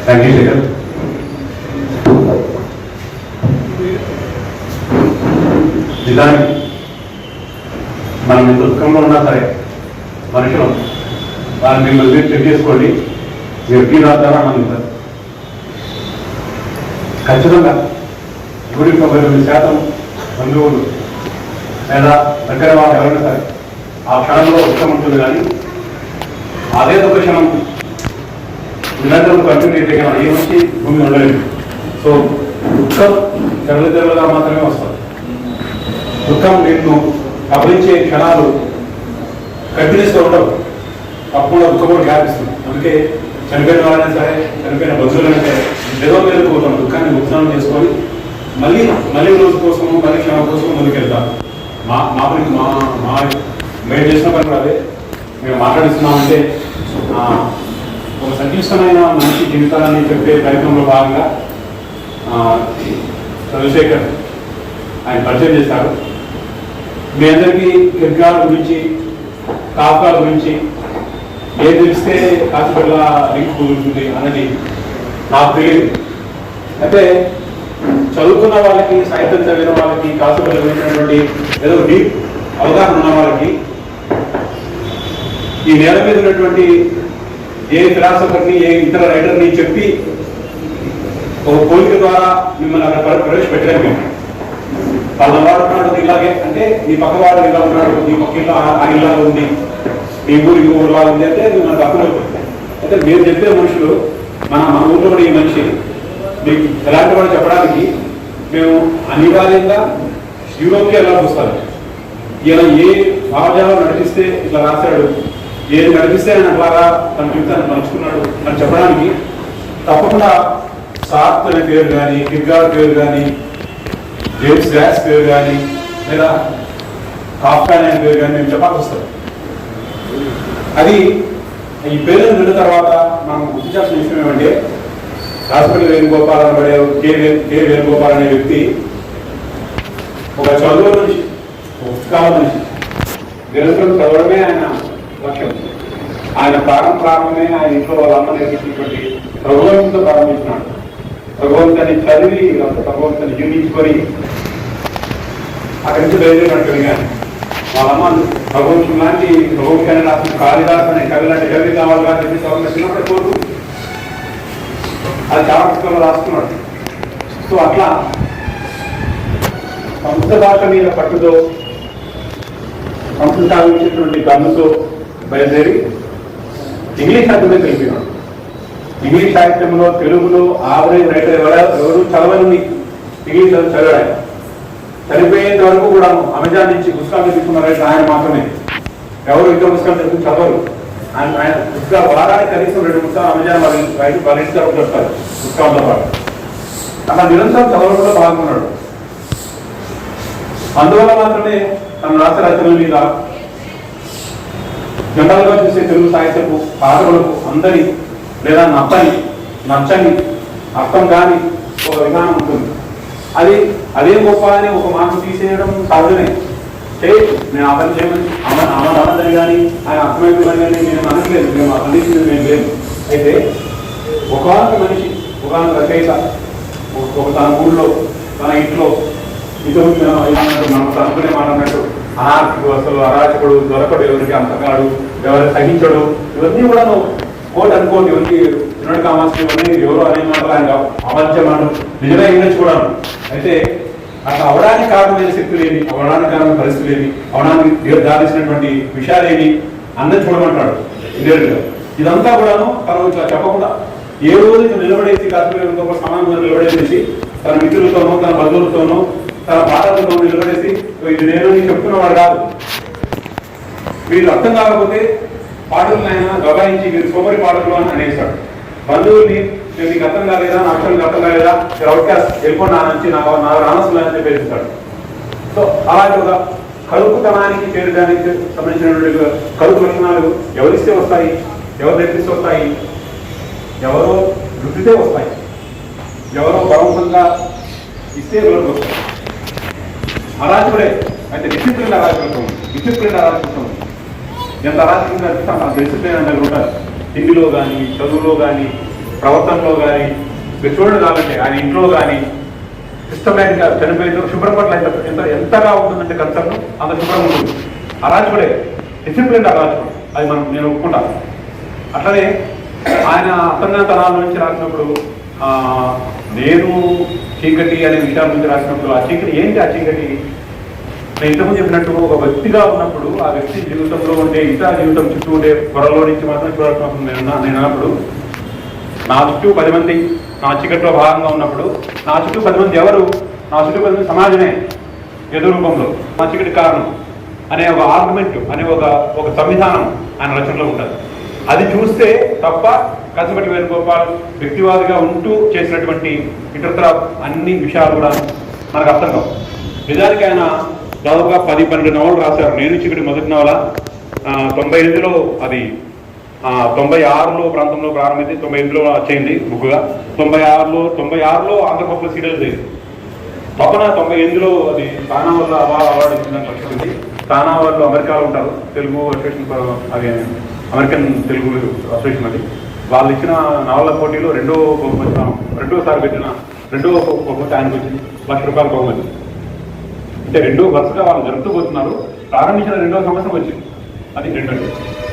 Thank you Shekhar. నిజానికి మనం ఎంత దుఃఖంలో ఉన్నా సరే మనుషులు వాళ్ళు మిమ్మల్ని మీరు చెక్ చేసుకోండి, మీరు టీ రాద్దారా అని సార్. ఖచ్చితంగా 99% బంధువులు లేదా దగ్గర వాళ్ళు ఎవరైనా సరే ఆ క్షణంలో దుఃఖం ఉంటుంది, కానీ అదే ఒక క్షణం నిరంతరం కంటిన్యూ అయితే కానీ ఏ మంచి భూమి ఉండలేదు. సో దుఃఖం తెరలుగా మాత్రమే వస్తుంది. దుఃఖం మీకు కబలించే క్షణాలు కంటిన్యూస్గా ఉండవు, తప్పకుండా దుఃఖం కూడా వ్యాపిస్తుంది. అందుకే చనిపోయిన వాళ్ళైనా సరే చనిపోయిన బంధువులైనా సరే ఏదో మీద పోతాం, దుఃఖాన్ని ఉత్సాహం చేసుకొని మళ్ళీ రోజు కోసము మళ్ళీ క్షణం కోసం ముందుకెళ్తాం. మా మేము చేసిన పని కూడా అదే. మేము మాట్లాడిస్తున్నామంటే ఒక సంక్లిష్టమైన మనిషి జీవితాలని చెప్పే ప్రయత్నంలో భాగంగా చంద్రశేఖర్ ఆయన పరిచయం చేశారు. మీ అందరికీ కిర్గార్ గురించి, కాఫ్కా గురించి ఏం తెలిస్తే కాసేపట్ల లింక్ కుదురుతుంది అన్నది నాకు తెలియదు. అయితే చదువుకున్న వాళ్ళకి, సాహిత్యం చదివిన వాళ్ళకి, కాసేపట్ల గురించినటువంటి ఏదో డీప్ అవగాహన ఉన్న వాళ్ళకి ఈ నేల మీద ఉన్నటువంటి ఏ ఫిలాసఫర్ని, ఏ ఇతర రైటర్ని చెప్పి ఒక పోలిక ద్వారా మిమ్మల్ని అక్కడ ప్రవేశపెట్టలేదు. మేము వాళ్ళవాడు ఉన్నాడు ఇలాగే అంటే నీ పక్కవాడు ఇలా ఉన్నాడు, నీ పక్క ఇల్లు ఆ ఇల్లా ఉంది, నీ ఊరి ఊరులా ఉంది అంటే మిమ్మల్ని తక్కువ. అయితే మీరు చెప్పే మనుషులు మన ఊళ్ళో కూడా ఈ మనిషి మీకు ఎలాంటి వాడు చెప్పడానికి మేము అనివార్యంగా యూరోప్కి ఎలా చూస్తాను. ఇలా ఏ భావజాలం నడిపిస్తే ఇట్లా రాశాడు, ఏది నడిపిస్తే ఆయన అట్లాగా తన జీవితాన్ని పంచుకున్నాడు అని చెప్పడానికి తప్పకుండా సార్త్ అనే పేరు కానీ, కిర్గార్ పేరు కానీ, జేమ్స్ గ్రాస్ పేరు కానీ, లేదా కాఫ్కా అనే పేరు కానీ మేము చెప్పాల్సి వస్తుంది. అది ఈ పేరును విన్న తర్వాత మనం గుర్తించాల్సిన విషయం ఏమంటే రాజపల్లి వేణుగోపాల్ అనబడే కే వేణుగోపాల్ అనే వ్యక్తి ఒక చదువు నుంచి, పుస్తకాల నుంచి నిరంతరం చదవడమే ఆయన లక్ష్యం. ఆయన ప్రారంభమే ఆయన ఇంట్లో వాళ్ళమ్మ నేర్పించినటువంటి భగవంతుతో ప్రారంభించినాడు. భగవంతుని చదివి భగవంతుని జీవించుకొని అక్కడి నుంచి బయలుదేరినట్టు కానీ వాళ్ళమ్మ భగవంతుడు లాంటి భగవంతుని రాసిన కాళిదాస్ అనే కవి లాంటి కవి కావాలి కానీ చిన్నప్పుడు కోరు అది చాలా పుస్తకంలో రాసుకున్నాడు. సో అట్లా సంస్కృత భాష మీద పట్టుతో, సంస్కృత సాధించేటువంటి గమ్ముతో బయలుదేరి ఇంగ్లీష్ అర్థమే తెలిపినాడు. ఇంగ్లీష్ సాహిత్యంలో, తెలుగులో ఆవరేజ్ రైటర్ ఎవరు చదవని ఇంగ్లీష్ చదివాడు. చనిపోయేంత వరకు కూడా అమెజాన్ నుంచి పుస్తకాలు తీసుకున్న రైటర్ ఆయన మాత్రమే. ఎవరు ఇద్దరు పుస్తకాలు తీసుకుని చదవరు. ఆయన పుస్తకాలు వారానికి కనీసం 2 పుస్తకాలు అమెజాన్ వాళ్ళ ఇంటి వస్తారు పుస్తకాలతో పాటు. అలా నిరంతరం చదవడంలో బాగున్నాడు. అందువల్ల మాత్రమే తన రాష్ట్ర రచనల మీద జనరల్గా చూసే తెలుగు సాహిత్యపు పాఠకులకు అందరి లేదా నచ్చని అర్థం కాని ఒక విధానం ఉంటుంది. అదే గొప్ప అని ఒక మాట తీసేయడం సహజమే. నేను ఆ పని చేయమని అమరని కానీ ఆయన అర్థమైపోయిందని కానీ నేను అనట్లేదు, మేము అందించింది మేము లేదు. అయితే ఒకనొక మనిషి, ఒకనొక రచయిత తన ఊళ్ళో, తన ఇంట్లో మనం అనుకునే మాట అన్నట్టు అనార్థికు అసలు అరాచకుడు, దొరకడు, ఎవరికి అంతగాడు, ఎవరికి సహించడు, ఇవన్నీ కూడా కోట్ అనుకోండి, ఎవరికి వినోడు కావాల్సిన ఇవన్నీ ఎవరు అనే మాటలు ఆయన అమర్చమాను నిజమే ఇంగ్లీష్ కూడా. అయితే అట్లా అవడానికి కారణమైన శక్తులు ఏమి, అవడానికి కారణమైన పరిస్థితులు ఏమి, అవడానికి దాల్సినటువంటి విషయాలేమి అన్నది చూడమంటాడు ఇండియన్గా. ఇదంతా కూడాను తను ఇట్లా చెప్పకుండా ఏ రోజు ఇట్లా నిలబడేసి కాశ్మీర్తో సమానంగా నిలబడేసి తన మిత్రులతోనూ, తన బంధువులతోనూ, తన పాటలతో నిలబడేసి ఇది నేను చెప్తున్నవాడు కాదు. వీళ్ళు అర్థం కాకపోతే పాటలను ఆయన గబాయించి మీరు సోమరి పాటలు అని అనేసాడు. బంధువుల్ని నీకు అర్థం కాలేదా, నా అక్షరం అర్థం కాలేదా, అవుట్కాస్ట్ వెళ్ళిపోయి నా నుంచి నా రానసులు అని చెప్పేస్తాడు. సో అలాంటి ఒక కలుపుతనానికి చేరడానికి సంబంధించినటువంటి కలుపు లక్షణాలు ఎవరిస్తే వస్తాయి, ఎవరు నేర్పిస్తే వస్తాయి, ఎవరో వృద్ధితే వస్తాయి, ఎవరో బలవంతంగా ఇస్తే ఎవరికి వస్తాయి. అరాచకుడే అయితే డిసిప్లిన్ అరాచకత్వం, డిసిప్లిన్ అరాచకత్వం. ఎంత అరాచకంగా డిసిప్లిన్ అంటే ఉంటారు. తిండిలో కానీ, చదువులో కానీ, ప్రవర్తనలో కానీ మీరు చూడండి కాబట్టి ఆయన ఇంట్లో కానీ సిస్టమేటిక్గా చనిపోయిందో శుభ్రం పట్ల ఎంతగా ఉంటుందంటే కన్సర్న్ అంత శుభ్రం ఉంటుంది. అరాజకుడే, డిసిప్లిన్ అరాజకుడు, అది నేను ఒప్పుకుంటాను. అట్లనే ఆయన అసన్నతనాల నుంచి రాసినప్పుడు నేను చీకటి అనే విషయాల నుంచి రాసినప్పుడు ఆ చీకటి ఏంటి? ఆ చీకటి నేను ఇంతకుముందు చెప్పినట్టు ఒక వ్యక్తిగా ఉన్నప్పుడు ఆ వ్యక్తి జీవితంలో ఉండే ఇతర జీవితం చుట్టూ ఉండే పొరలో నుంచి మాత్రం చూడాల్సిన అవసరం నేను అన్నప్పుడు నా చుట్టూ 10 మంది నా చీకటిలో భాగంగా ఉన్నప్పుడు నా చుట్టూ 10 మంది ఎవరు? నా చుట్టూ 10 మంది సమాజమే ఏదో రూపంలో నా చీకటి కారణం అనే ఒక ఆర్గ్యుమెంట్ అనే ఒక సంవిధానం ఆయన రచనలో ఉంటుంది. అది చూస్తే తప్ప కాసిమటి వేణుగోపాల్ వ్యక్తివాదిగా ఉంటూ చేసినటువంటి ఇతరత్ర అన్ని విషయాలు కూడా మనకు అర్థం కావు. నిజానికి ఆయన దాదాపుగా 10-12 నవలు రాశారు. నేను చీకటి మొదటి నవల 98లో, అది 96లో ప్రాంతంలో ప్రారంభమైంది, 98లో వచ్చింది బుక్గా. 96లో ఆంధ్రప్రదేశ్ సీరియల్ అయింది. తప్పన 98లో అది తానా వల్ల అవార్డు ఇచ్చిందని వచ్చింది. తానా వాళ్ళు అమెరికాలో ఉంటారు, తెలుగు అసోసియేషన్, అది అమెరికన్ తెలుగు అసోసియేషన్. అది వాళ్ళు ఇచ్చిన నవల పోటీలో రెండోసారి పెట్టిన రెండో బహుమతి ఆయనకు వచ్చింది. ₹1,00,000 బహుమతి. అంటే రెండో వరుసగా వాళ్ళు జరుపుతూ పోతున్నారు. ప్రారంభించిన 2వ సంవత్సరం వచ్చింది. అది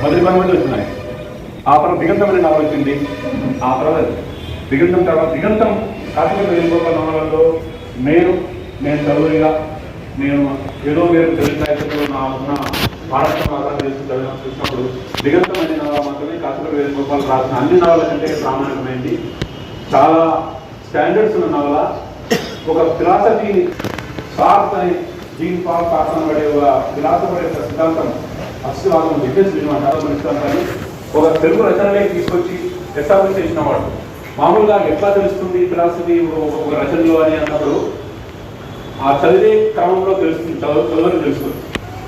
మొదటి బహుమతి వచ్చినాయి. ఆ తర్వాత దిగంతం అనే నవల వచ్చింది. ఆ తర్వాత దిగంతం కాసిమటి వేణుగోపాల్ నవలలో నేను చదువుగా నేను ఏదో వేరు తెలుగు సాహిత్యంలో ఉన్న మహారాష్ట్ర మాత్రం చూసినప్పుడు దిగంతం అనే నవల మాత్రమే కాసిమటి వేణుగోపాల్ రాసిన అన్ని నవల కంటే ప్రామాణికమైంది. చాలా స్టాండర్డ్స్ ఉన్న నవల. ఒక ఫిలాసఫీని సార్స్ అనే జీన్ పాల్ సార్స్ అనబడే ఒక ఫిలాసఫర్ యొక్క సిద్ధాంతం, అస్తివాదం, డిఫెన్స్ సిద్ధాంతాన్ని ఒక తెలుగు రచనలోకి తీసుకొచ్చి ఎస్టాబ్లిష్ చేసిన వాడు. మామూలుగా ఎట్లా తెలుస్తుంది ఫిలాసఫీ ఒక రచనలో అని అన్నప్పుడు ఆ చదివే క్రమంలో తెలుస్తుంది, చదవని తెలుస్తుంది.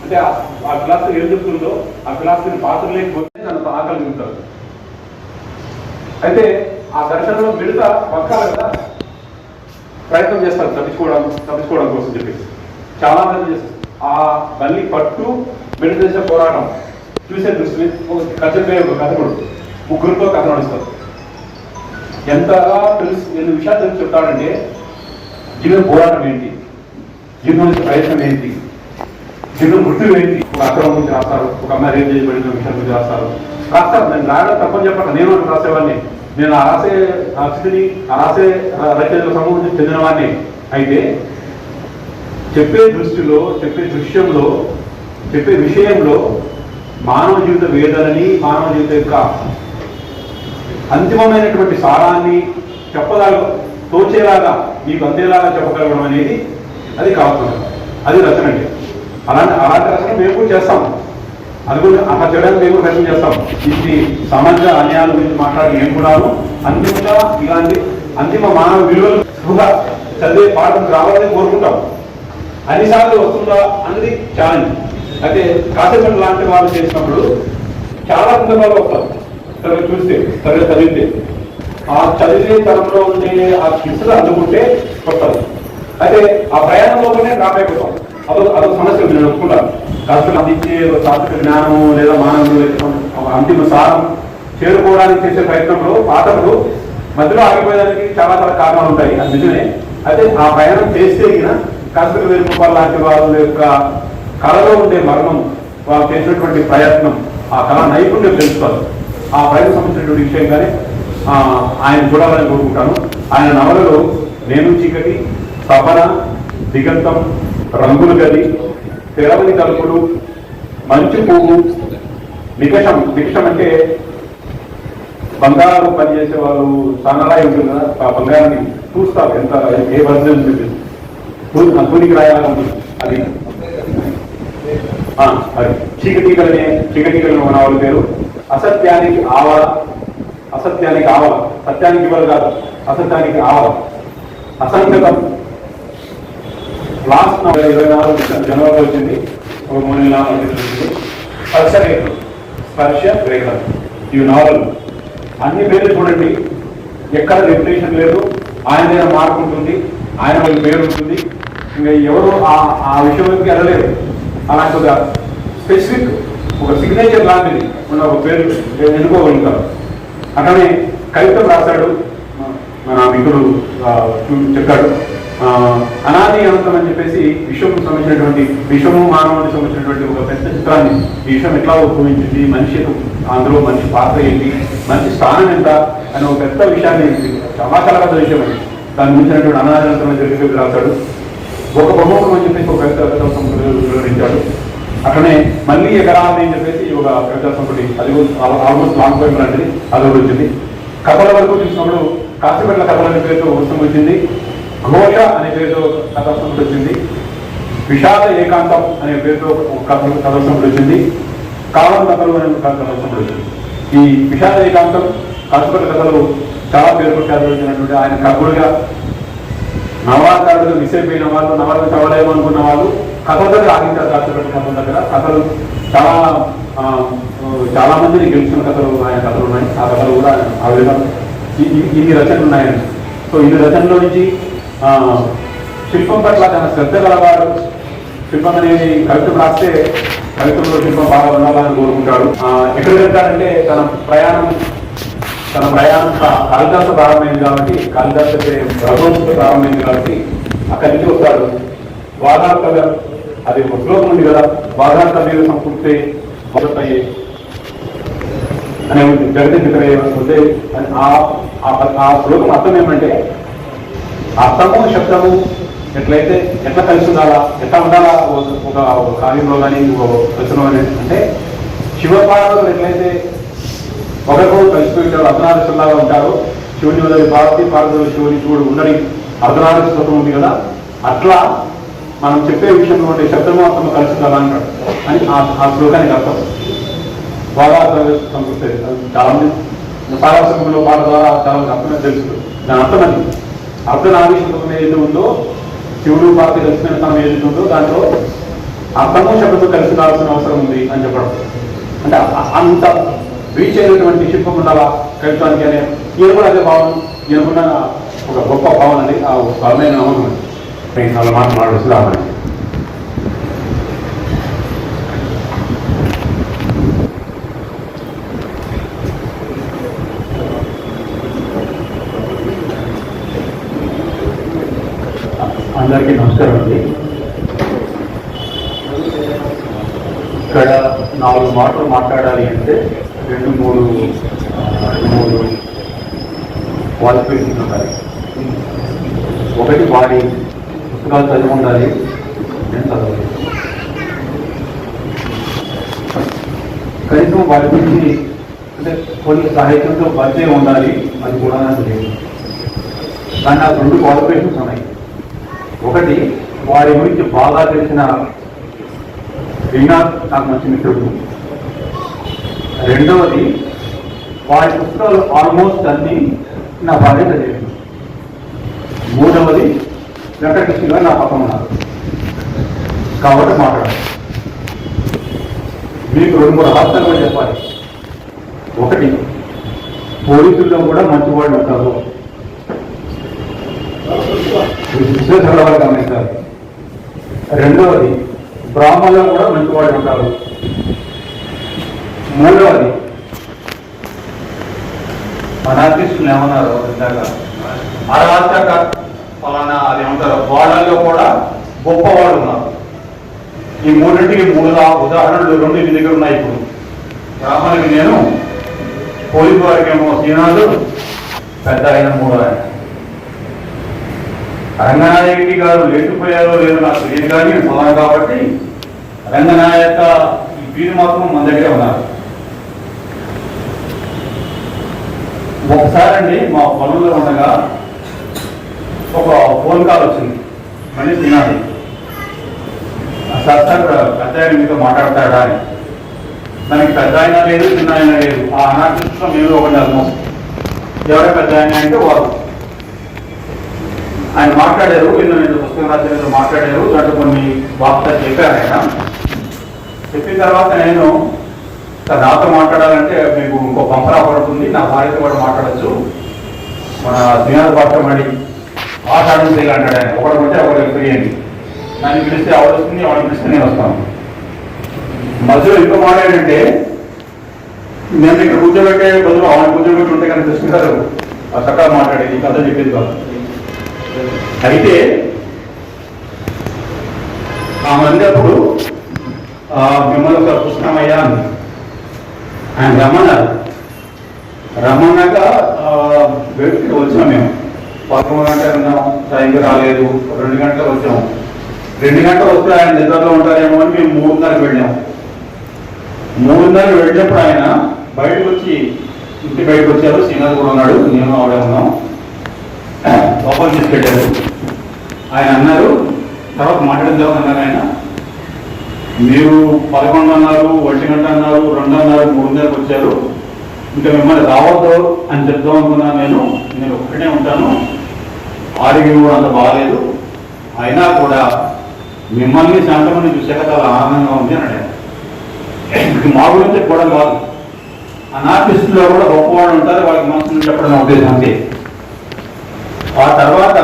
అంటే ఆ ఫిలాసఫీ ఏం చెప్తుందో ఆ ఫిలాసఫీని పాత్రలేకపోతే తన ఆకలిగుతారు. అయితే ఆ దర్శనంలో మిగతా పక్కాల కదా ప్రయత్నం చేస్తారు తప్పించుకోవడం కోసం చెప్పేసి చాలా మంది చేస్తారు. ఆ బల్లి పట్టు మెడిటేషన్ పోరాటం చూసే దృష్టిని ఒక కథకుడు ముగ్గురితో కథ నడుస్తారు. ఎంతగా ఎన్ని విషయాలు తెలిసి చెప్తాడంటే జీవన పోరాటం ఏంటి, జీవన ప్రయత్నం ఏంటి, జీవన మృత్యు ఏంటి. ఒక అక్రమం గురించి రాస్తారు, ఒక అమ్మాయి రేపు చేయబడిన విషయాల గురించి రాస్తారు. నేను రాయడం తప్పని చెప్పాను, నేను రాసేవాడిని. నేను ఆ స్థితిని రాసే రచయితల సమూహం చెందిన వాడిని. అయితే చెప్పే దృష్టిలో, చెప్పే దృశ్యంలో, చెప్పే విషయంలో మానవ జీవిత వేదనని, మానవ జీవితం యొక్క అంతిమమైనటువంటి సారాన్ని తోచేలాగా మీకు అందేలాగా చెప్పగలగడం అనేది అది కావాలి. అది రచన అంటే అలాంటి రచన మేము కూడా చేస్తాం. అది కూడా అలా చేయడానికి మేము ప్రయత్నం చేస్తాం. ఇది సమాజ అన్యాయాల గురించి మాట్లాడి మేము కూడాను అంతిమంగా ఇలాంటి అంతిమ మానవ విలువలు చదివే పాఠం రావాలని కోరుకుంటాం. అన్నిసార్లు వస్తుందా అన్నది ఛాలెంజ్. అయితే కాసేపటి లాంటి వాళ్ళు చేసినప్పుడు చాలా సందర్భాలు వస్తారు. సరిగ్గా చూస్తే, సరిగ్గా చదివితే, ఆ చదివే తరంలో ఉండే ఆ శిక్షలు అందుకుంటే వస్తారు. అయితే ఆ ప్రయాణంలోనే రాబోతాం. అదొక సమస్య నేను ఒప్పుకుంటాను. కాస్త అందించే శాస్త్ర జ్ఞానం లేదా మానవులు అంతిమ సారం చేరుకోవడానికి చేసే ప్రయత్నంలో పాత్రలు మధ్యలో ఆగిపోయడానికి చాలా కారణాలు ఉంటాయి, అది నిజమే. అయితే ఆ ప్రయాణం చేస్తే కాస్త వేణుగోపాల్ లాంటి వాళ్ళ యొక్క కళలో ఉండే మర్మం, వాళ్ళు చేసినటువంటి ప్రయత్నం, ఆ కళ నైపుణ్యం తెలుసుకోవాలి. ఆ ప్రయత్నం సంబంధించినటువంటి విషయంగానే ఆయన చూడాలని కోరుకుంటాను. ఆయన నవలలో నేను చీకటి, తపన, దిగంతం, రంగుల గది, తెరవని తలుపులు, మంచు పువ్వు, నికషం అంటే బంగారం పనిచేసే వాళ్ళు సన్నరాయి ఉంటుంది కదా, ఆ బంగారాన్ని చూస్తారు ఎంత ఏ వర్జన్ కూలికి రాయాలనుకుంటుంది. అది చీకటికలని ఉన్న వాళ్ళ పేరు. అసత్యానికి ఆవల, సత్యానికి ఇవ్వరు కాదు, అసత్యానికి ఆవల. అసంగతం లాస్ట్ 24 జనవరిలో వచ్చింది, ఒక 3 నెలల. స్పర్శ రేఖలు ఇవి నావల్. అన్ని పేర్లు చూడండి, ఎక్కడ రెప్యుటేషన్ లేదు, ఆయన మీద మార్పు ఉంటుంది, ఆయన వాళ్ళ పేరు ఉంటుంది. ఇంకా ఎవరు ఆ విషయంలోకి వెళ్ళలేరు. అలాంటి ఒక స్పెసిఫిక్ ఒక సిగ్నేచర్ లాంటిది ఉన్న ఒక పేరు ఎన్నుకోగలుగుతారు. అట్లనే కవిత్వం రాశాడు. మన మిత్రుడు చెప్పాడు, అనాది అనంతం అని చెప్పేసి విశ్వం సంబంధించినటువంటి విశ్వము మానవునికి సంబంధించినటువంటి ఒక పెద్ద చిత్రాన్ని, ఈ విశ్వం ఎట్లా ఉద్భవించింది, మనిషి అందులో మనిషి పాత్ర ఏంటి, మనిషి స్థానం ఎంత అని ఒక పెద్ద విషయాన్ని, చాలా చాలా పెద్ద విషయం అది. దాని గురించినటువంటి అనాది అనంతం అని చెప్పి రాశాడు. ఒక బొమ్మకం అని చెప్పేసి ఒక కవితా వివరించాడు. అట్లనే మళ్ళీ ఎకరాలని అని చెప్పేసి ఒక కవితా సంపుటి, అది ఆల్మోస్ట్ లాంగ్ పోయిన లాంటిది, అది కూడా వచ్చింది. కథల వరకు చూసినప్పుడు కాశీపట్ల కథల అనే పేరుతో పుస్తకం వచ్చింది. ఘోష అనే పేరుతో కథా సంపుటి వచ్చింది. విషాద ఏకాంతం అనే పేరుతో కథా సంపుటి వచ్చింది. కాలం కథలు అనే కథా సంపుటి వచ్చింది. ఈ విషాద ఏకాంతం, కాశీపట్ల కథలు చాలా పేరు వచ్చినటువంటి ఆయన కథలుగా నవరాకారుడుగా మిస్ అయిపోయిన వాళ్ళు, నవరలు చదవలేము అనుకున్న వాళ్ళు కథల దగ్గర ఆగించారు. కాశీపట్ల కథల దగ్గర కథలు చాలా మందిని గెలుచుకున్న కథలు, ఆయన కథలు ఉన్నాయి. ఆ కథలు కూడా ఆ విధంగా ఇన్ని రచనలు ఉన్నాయని. సో ఇన్ని రచనలో నుంచి శిల్పం పట్ల తన శ్రద్ధ గలవాడు. శిల్పం అనేది కవిత్వం రాస్తే కవిత్వంలో శిల్పం బాగా ఉండాలని కోరుకుంటాడు. ఎక్కడికి వెళ్తాడంటే తన ప్రయాణం కాళిదాసు ప్రారంభమైంది కాబట్టి, కాళిదాసు రఘువంశంతో ప్రారంభమైంది కాబట్టి అక్కడి నుంచి వస్తాడు. వాదాల కవి, అది ఒక శ్లోకం ఉంది కదా, వాదాల కవి సంస్కృతి మొదలయ్యే అనే జగతించే ఆ శ్లోకం అర్థం ఏమంటే, అర్థము శబ్దము ఎట్లా కలిసి ఉండాలా, ఎట్లా ఉండాలా ఒక కార్యంలో కానీ ఒక రచనలో కానీ అంటే, శివపార్వతులు ఎట్లయితే ఒకరికొకరు కలిసిపోయింటారు, అర్ధనారీశ్వరులాగా ఉంటారు. శివుని వదిలి పార్వతులు శివుని చూడు ఉండని అర్ధనారీశ్వరం ఉంది కదా, అట్లా మనం చెప్పే విషయంలో ఉండే శబ్దము అర్థము కలిసి ఉండాలా అంటాడు అని ఆ శ్లోకానికి అర్థం. బాగా సంతృప్తి చాలా మంది సారాసంలో పాట ద్వారా చాలా అర్థమే తెలుసు. దాని అర్థం అది అర్ధనారీశ్వరం ఏదైతే ఉందో, శివుడు పార్వతి కలిసిన స్థానం ఏదైతే ఉందో దాంట్లో అర్థము శబ్దము కలిసి రావాల్సిన అవసరం ఉంది అని చెప్పడం. అంటే అంత రీచ్ అయినటువంటి శిల్పం ఉండాలా కవిత్వానికి అనే ఈయన కూడా అదే భావన, ఈయనకున్న ఒక గొప్ప భావన అండి. ఆ బలమైన నమ్మకం చాలా మాట్లాడుతూ రావాలి. అందరికీ నమస్కారం అండి. ఇక్కడ 4 మాటలు మాట్లాడాలి అంటే 2-3 క్వాలిఫికేషన్స్ ఉండాలి. ఒకటి వాడి పుస్తకాలు చదివి ఉండాలి, నేను చదవాలి. కనీసం వాడి గురించి అంటే కొన్ని సాహిత్యంతో పరిచయం ఉండాలి, అది కూడా నాకు లేదు. కానీ నాకు 2 క్వాలిఫికేషన్స్ ఉన్నాయి. ఒకటి వారి గురించి బాగా తెలిసిన శ్రీనాథ్ నాకు మంచి మిత్రుడు. రెండవది వారి పుస్తకాలు ఆల్మోస్ట్ అన్నీ నా భార్య చదివాను. మూడవది వెంకటకృష్ణ గారు నా పక్కన ఉన్నారు కాబట్టి మాట్లాడాలి. మీకు 2-3 రహస్యాలు కూడా చెప్పాలి. ఒకటి, పోలీసుల్లో కూడా మంచి వాళ్ళు ఉంటారు, విశ్లేషణ గమనించారు. రెండవది, బ్రాహ్మణులు కూడా మంచి వాళ్ళు ఉంటారు. మూడవది, అనార్కిస్టులు ఏమన్నారు ఇందాక, అరాచక ఫలానా అది ఏమంటారు, వాళ్ళల్లో కూడా గొప్పవాళ్ళు ఉన్నారు. ఈ మూడింటికి 3 ఉదాహరణలు 2 ఇంటి దగ్గర ఉన్నాయి. ఇప్పుడు బ్రాహ్మణులకి నేను, పోలీసు వారికి ఏమో శ్రీనాథు, పెద్ద ఆయన 3 ఆయన. రంగనాయకి గారు లేచిపోయారో లేదో నాకు తెలియదు, కానీ ఫలానా కాబట్టి రంగనాయక ఈ వీరు మాత్రం మన దగ్గరే ఉన్నారు. ఒకసారి అండి మా పొలంలో ఉండగా ఒక ఫోన్ కాల్ వచ్చింది. మళ్ళీ తినాలి సార్ పెద్ద ఆయన మీతో మాట్లాడతాడా అని. దానికి పెద్ద ఆయన లేదు, చిన్న ఆయన లేదు. ఆ అనార్కిస్టులో మేము ఒకటి ఆల్మోస్ట్. ఎవరైనా పెద్ద ఆయన అంటే వారు. ఆయన మాట్లాడారు, నేను పుస్తకం రాసిన మాట్లాడారు, దాంట్లో కొన్ని వార్తలు చెప్పారు. ఆయన చెప్పిన తర్వాత నేను నాతో మాట్లాడాలంటే మీకు ఇంకో పంపరా పడుతుంది, నా భార్యతో కూడా మాట్లాడచ్చు, మన శ్రీనాథ్ భాష మళ్ళీ ఆషాఢం చేయాలి అంటాడు ఆయన. ఒకటి ఉంటే ఒకటి ఫ్రీ అండి, నన్ను పిలిస్తే ఆవిడ వస్తుంది, ఆవిడ పిలిస్తే నేను వస్తాను. మధ్యలో ఇంకో మాట ఏంటంటే, నేను ఇక్కడ కూర్చోబెట్టే బదులు ఆవిడ కూర్చోబెట్టి ఉంటే కనుక కృష్ణ గారు చక్కగా మాట్లాడేది కథ చెప్పేది కాదు. అయితే ఆమె అన్నప్పుడు మిమ్మల్ని ఒకసారి చూస్తున్నామయ్యా అని ఆయన రమ్మన్నాక బయటికి వచ్చాం. మేము 11 గంటలు ఉన్నాం, టైంకి రాలేదు. 2 గంటలకు వచ్చాము. 2 గంటలు వస్తే ఆయన నిద్రలో ఉంటారేమో అని మేము 3:30కి వెళ్ళాము. 3:30కి వెళ్ళినప్పుడు ఆయన బయటకు వచ్చి ఇంటి బయటకు వచ్చారు. శ్రీనాథ్ కూడా ఉన్నాడు, నేను ఆవిడ ఉన్నాం. లోపలికి తీసుకెళ్ళారు. ఆయన అన్నారు, తర్వాత మాట్లాడదాం అన్నారు ఆయన, మీరు 11 అన్నారు, 1 గంట అన్నారు, 2 అన్నారు, 3:30కి వచ్చారు, ఇంకా మిమ్మల్ని రావద్దు అని చెప్దాం అనుకున్నాను. నేను ఒక్కడే ఉంటాను, ఆరోగ్యం కూడా అంత బాగాలేదు, అయినా కూడా మిమ్మల్ని శాంతమని చూసాక చాలా ఆనందంగా ఉంది అని. మా గురించి చెప్పడం కాదు, అనార్టిస్టులో కూడా గొప్పవాళ్ళు ఉంటారు, వాళ్ళకి మనసు నుంచి చెప్పడం ఉద్దేశం అంతే. ఆ తర్వాత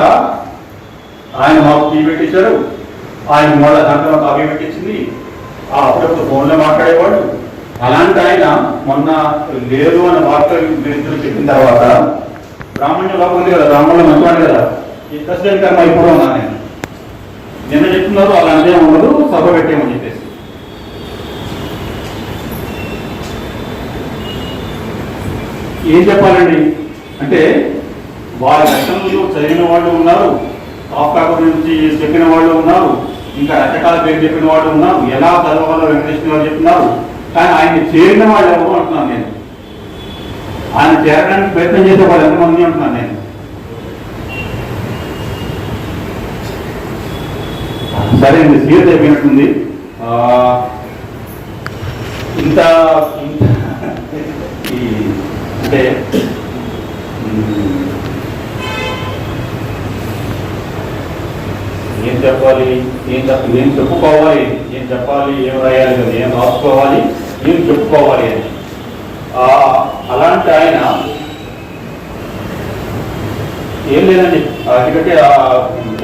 ఆయన మాకు టీ పెట్టించారు. ఆయన వాళ్ళ దాంట్లో కాఫీ పెట్టించింది. అప్పుడప్పుడు ఫోన్లో మాట్లాడేవాడు. అలాంటి ఆయన మొన్న లేదు అనే వార్త మీరు చెప్పిన తర్వాత బ్రాహ్మణ్యం లోపం ఉంది కదా, బ్రాహ్మణులు మంచివాడు కదా, ఈ ప్రెసిడెంట్ కర్మ ఇప్పుడు ఉన్నాను నేను. నిన్న చెప్తున్నారు అలాంటిదే ఉండదు, సభ పెట్టేమని చెప్పేసి. ఏం చెప్పాలండి అంటే, వారి లక్షణంలో చదివిన వాళ్ళు ఉన్నారు, కాఫ్కా గురించి చెప్పిన వాళ్ళు ఉన్నారు, ఇంకా రకరకాల పేరు చెప్పిన వాళ్ళు ఉన్నారు, ఎలా చదవాలో వెంకటేశ్వర గారు చెప్తున్నారు. కానీ ఆయన చేరిన వాళ్ళు ఎవరు అంటున్నాను నేను, ఆయన చేరడానికి ప్రయత్నం చేసే వాళ్ళు ఎంతమంది అంటున్నాను నేను. సరే అండి, సీరియస్ అయిపోయినట్టుంది. ఇంత అంటే ఏం చెప్పాలి, ఏం చెప్పుకోవాలి, ఏం చెప్పాలి, ఏం రాయాలి కదా, ఏం రాసుకోవాలి, ఏం చెప్పుకోవాలి అని. అలాంటి ఆయన ఏం లేదండి. ఎందుకంటే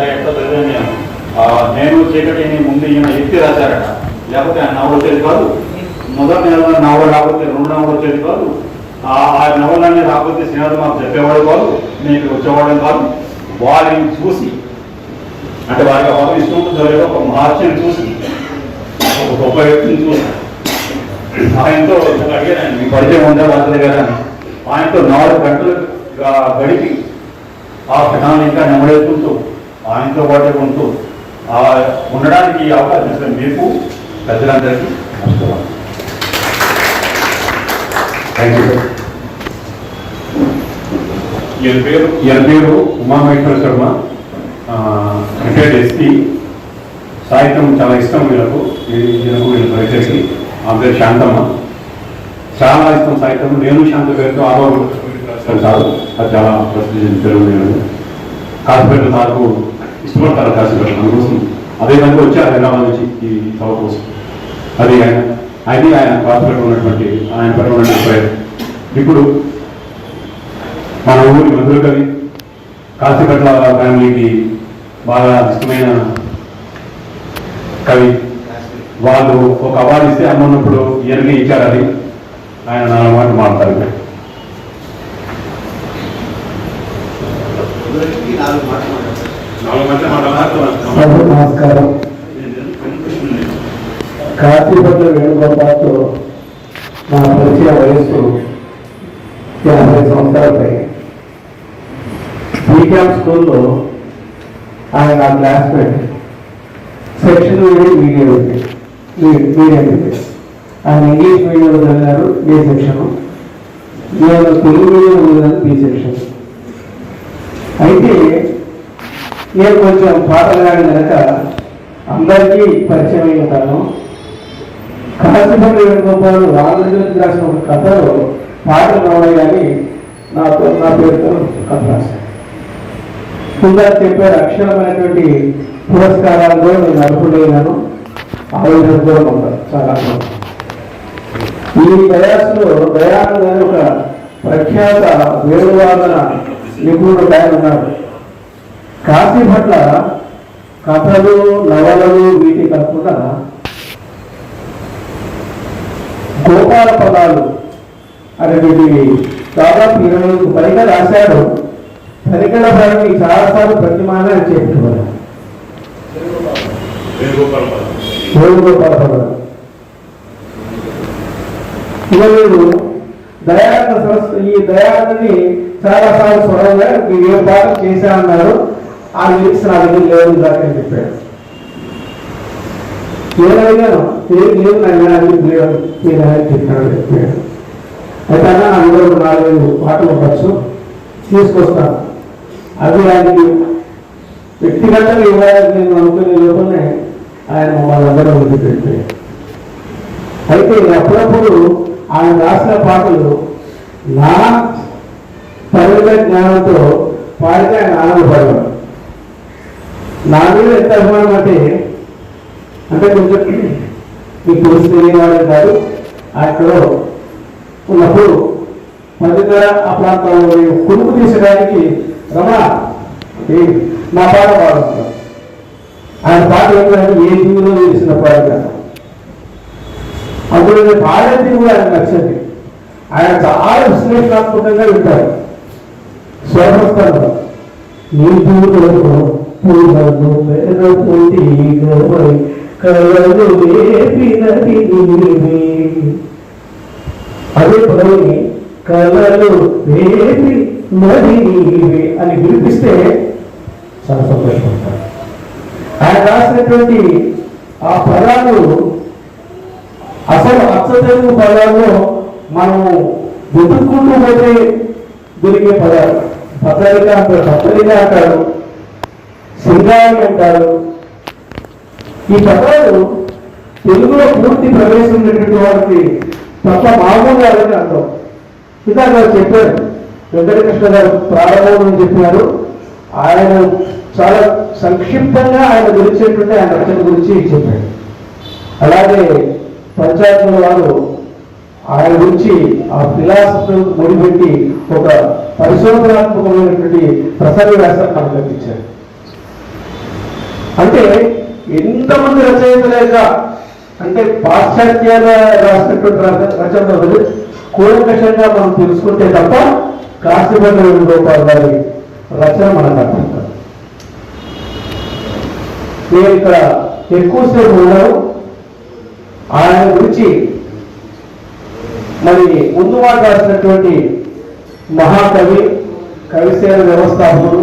ఎట్లా చదివాను నేను చీకటిని ముందు ఈయన ఎత్తి రాశారట, లేకపోతే ఆయన నవలు వచ్చేది కాదు. మొదటి నవలు రాకపోతే 2 నవలు వచ్చేది కాదు. ఆ నవలన్నీ రాకపోతే శ్రీనాథ్ మాకు చెప్పేవాడు కాదు, నేను వచ్చేవాడు కాదు. వారిని చూసి, అంటే వారికి ఒక ఇష్టం జరిగే ఒక మహర్షిని చూసి, ఒక గొప్ప వ్యక్తిని చూసి, ఆయనతో అడిగాను, మీ పరిచయం ఉందా వార్తలు కదా, ఆయనతో 4 గంటలు గడిపి ఆ క్షణాన్ని ఇంకా నెమడేసుకుంటూ ఆయనతో పాటు ఉంటూ ఉండడానికి అవకాశం ఇస్తాను మీకు పెద్దలందరికీ. Thank you sir. ఈయన పేరు ఉమామహేశ్వర శర్మ, రిటైర్డ్ ఎస్పీ. సాహిత్యం చాలా ఇష్టం వీళ్ళకు, వీళ్ళ రైటర్కి. ఆమె పేరు శాంతమ్మ, చాలా ఇష్టం సాహిత్యం. నేను శాంత పేరుతో ఆరోగ్యం కాదు, అది చాలా ప్రసిద్ధి తెలుగు. నేను కాశీపేట నాకు ఇష్టపడతారు, కాశీపేట అందుకోసం అదే కనుక వచ్చారు హైదరాబాద్ నుంచి ఈ సభ కోసం. అది ఆయన కాశీపేట ఉన్నటువంటి ఆయన పట్ల ఉన్నటువంటి ఇప్పుడు మన ఊరి మధుర కవి, కాశీపట్ల ఫ్యామిలీకి బాగా ఇష్టమైన కవి. వాళ్ళు ఒక అవార్డు ఇస్తే అమ్మన్నప్పుడు ఇయర్గా ఇచ్చారు. అది ఆయన 4 మాటలు మాట్లాడతారు. నమస్కారం. కాశీపట్ల వేణుగోపాల్తో నా పరిచయ వయస్సు 50 సంవత్సరాలపై. బీకామ్ స్కూల్లో ఆయన నా క్లాస్మేట్. సెక్షన్ మీడియం ఆయన ఇంగ్లీష్ మీడియంలో చదివారు, ఏ సెక్షన్. నేను తెలుగు మీడియం చదివాను, బి సెక్షన్. అయితే నేను కొంచెం పాటలు కానీ కనుక అందరికీ పరిచయం అయి ఉంటాను. కాశీపట్ల వేణుగోపాల్ ఆంధ్రజ్యోతికి రాసిన ఒక కథలో పాటలు రావాలి కానీ నా పేరుతో కథ రాశాను. కింద చెప్పారు అక్షరమైనటువంటి పురస్కారాల్లో నేను అర్హుడైనాను. ఆలోచన కూడా ఉంటాను చాలా. ఈ ప్రయాసంలో దయానంద్ అని ఒక ప్రఖ్యాత వేణువాదన నిపుణుడు ఆయన ఉన్నాడు. కాశీపట్ల కథలు, నవలలు వీటి కాకుండా గోపాల పదాలు అనేటువంటి దాదాపు 20కు పైగా రాశాడు. తనిఖీల పని చాలాసార్లు ప్రతిమాన అని చెప్తున్నారు. వీళ్ళు దయానంద సంస్థ ఈ దయానందని చాలాసార్లు స్వరంగా ఏ పాఠం చేశామన్నారు. ఆ లిరిక్స్ నా దగ్గర లేదు దాకని చెప్పాడు. ఏదైనాను ఏం లేదు నేను చెప్పాడు చెప్పాడు. అయితే అన్న నా దగ్గర 4-5 పాటలు ఉండొచ్చు, తీసుకొస్తాను. అది ఆయనకి వ్యక్తిగతంగా ఇవ్వాలని నేను అనుకునే లోపలనే ఆయన మమ్మల్ని అందరూ వదిలిపెట్టాడు. అయితే అప్పుడప్పుడు ఆయన రాసిన పాటలు నా పరిమిత జ్ఞానంతో పాడితే ఆయన ఆనందపడేవాడు. నా మీద ఎంత అభిమానం అంటే కొంచెం మీకు తెలిసి తెలియవాడే కాదు. అక్కడ ఉన్నప్పుడు మధ్యధర ఆ ప్రాంతంలో కొడుకు తీసడానికి రమణ నా పాట పాడుతున్నాడు. ఆయన పాట ఏంటంటే ఏ జీవిలో చేసిన పాట కాదు. అందులో నేను పాడేది కూడా ఆయన నచ్చింది. ఆయన చాలా విశ్లేషణాత్మకంగా వింటారు. స్వరస్థానంలో నీ దూరంలో పూలను మెరపోయి కలలు వేపినది నీవే. అదే పదవిని కలలు వేపి నది నీవే అని వినిపిస్తే చాలా సంతోషపడతారు. ఆయన రాసినటువంటి ఆ పదాలు అసలు అచ్చ తెలుగు పదాల్లో మనము వెతుక్కుంటూ పోతే దొరికే పదాలు. పత్రిక అంటారు, పత్రిక అంటారు, సింగారి అంటారు. ఈ పదాలు తెలుగులో పూర్తి ప్రవేశం ఉన్నటువంటి వారికి తప్ప మామూలుగా అని అంటాం. ఇందాక చెప్పారు వెంకటకృష్ణ గారు ప్రారంభం చెప్పినారు. ఆయన చాలా సంక్షిప్తంగా ఆయన గురించేటువంటి ఆయన రచన గురించి చెప్పాడు. అలాగే పంచాయతీల వారు ఆయన గురించి ఆ ఫిలాసఫీ ముడిపెట్టి ఒక పరిశోధనాత్మకమైనటువంటి ప్రసంగ వ్యాసాన్ని మనకు కల్పించారు. అంటే ఎంతమంది రచయితలేక అంటే పాశ్చాత్యాల రాసినటువంటి రచనలు కూలంకషంగా మనం తెలుసుకుంటే తప్ప కాశీపల్లి వేణుగోపాల్ గారి రచన మనకు అర్థం కాదు. నేను ఇక్కడ ఎక్కువసేపు ఉన్నాను. ఆయన గురించి మరి ముందు మాట రాసినటువంటి మహాకవి, కవిసేన వ్యవస్థాపకుడు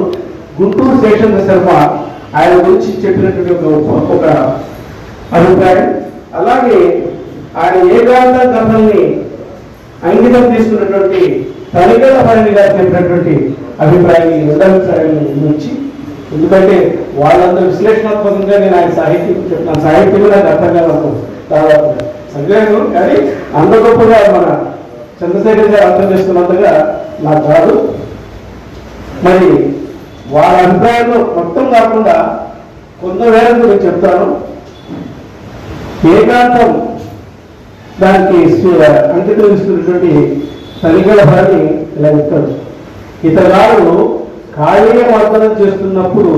గుంటూరు శేషేంద్ర శర్మ ఆయన గురించి చెప్పినటువంటి ఒక అభిప్రాయం. అలాగే ఆయన ఏకాంత కథల్ని అంకితం తీసుకున్నటువంటి తనిఖీల పని గారు చెప్పినటువంటి అభిప్రాయాన్ని నిర్ధారించాలని నుంచి, ఎందుకంటే వాళ్ళందరూ విశ్లేషణాత్మకంగా నేను ఆయన సాహిత్యం చెప్తున్నాను. సాహిత్యం నాకు అర్థం కాదు దాదాపు సంగ్రహం, కానీ అంత గొప్పగా మన చంద్రశేఖర్ గారు అర్థం చేసుకున్నంతగా నాకు కాదు. మరి వాళ్ళ అభిప్రాయంలో మొత్తం కాకుండా కొంత వేలకు నేను చెప్తాను. ఏకాంతం దానికి అంకితం ఇస్తున్నటువంటి తనిఖీల పని ఇలా చెప్తాడు. ఇతరులు కాళీయ వర్ధనం చేస్తున్నప్పుడు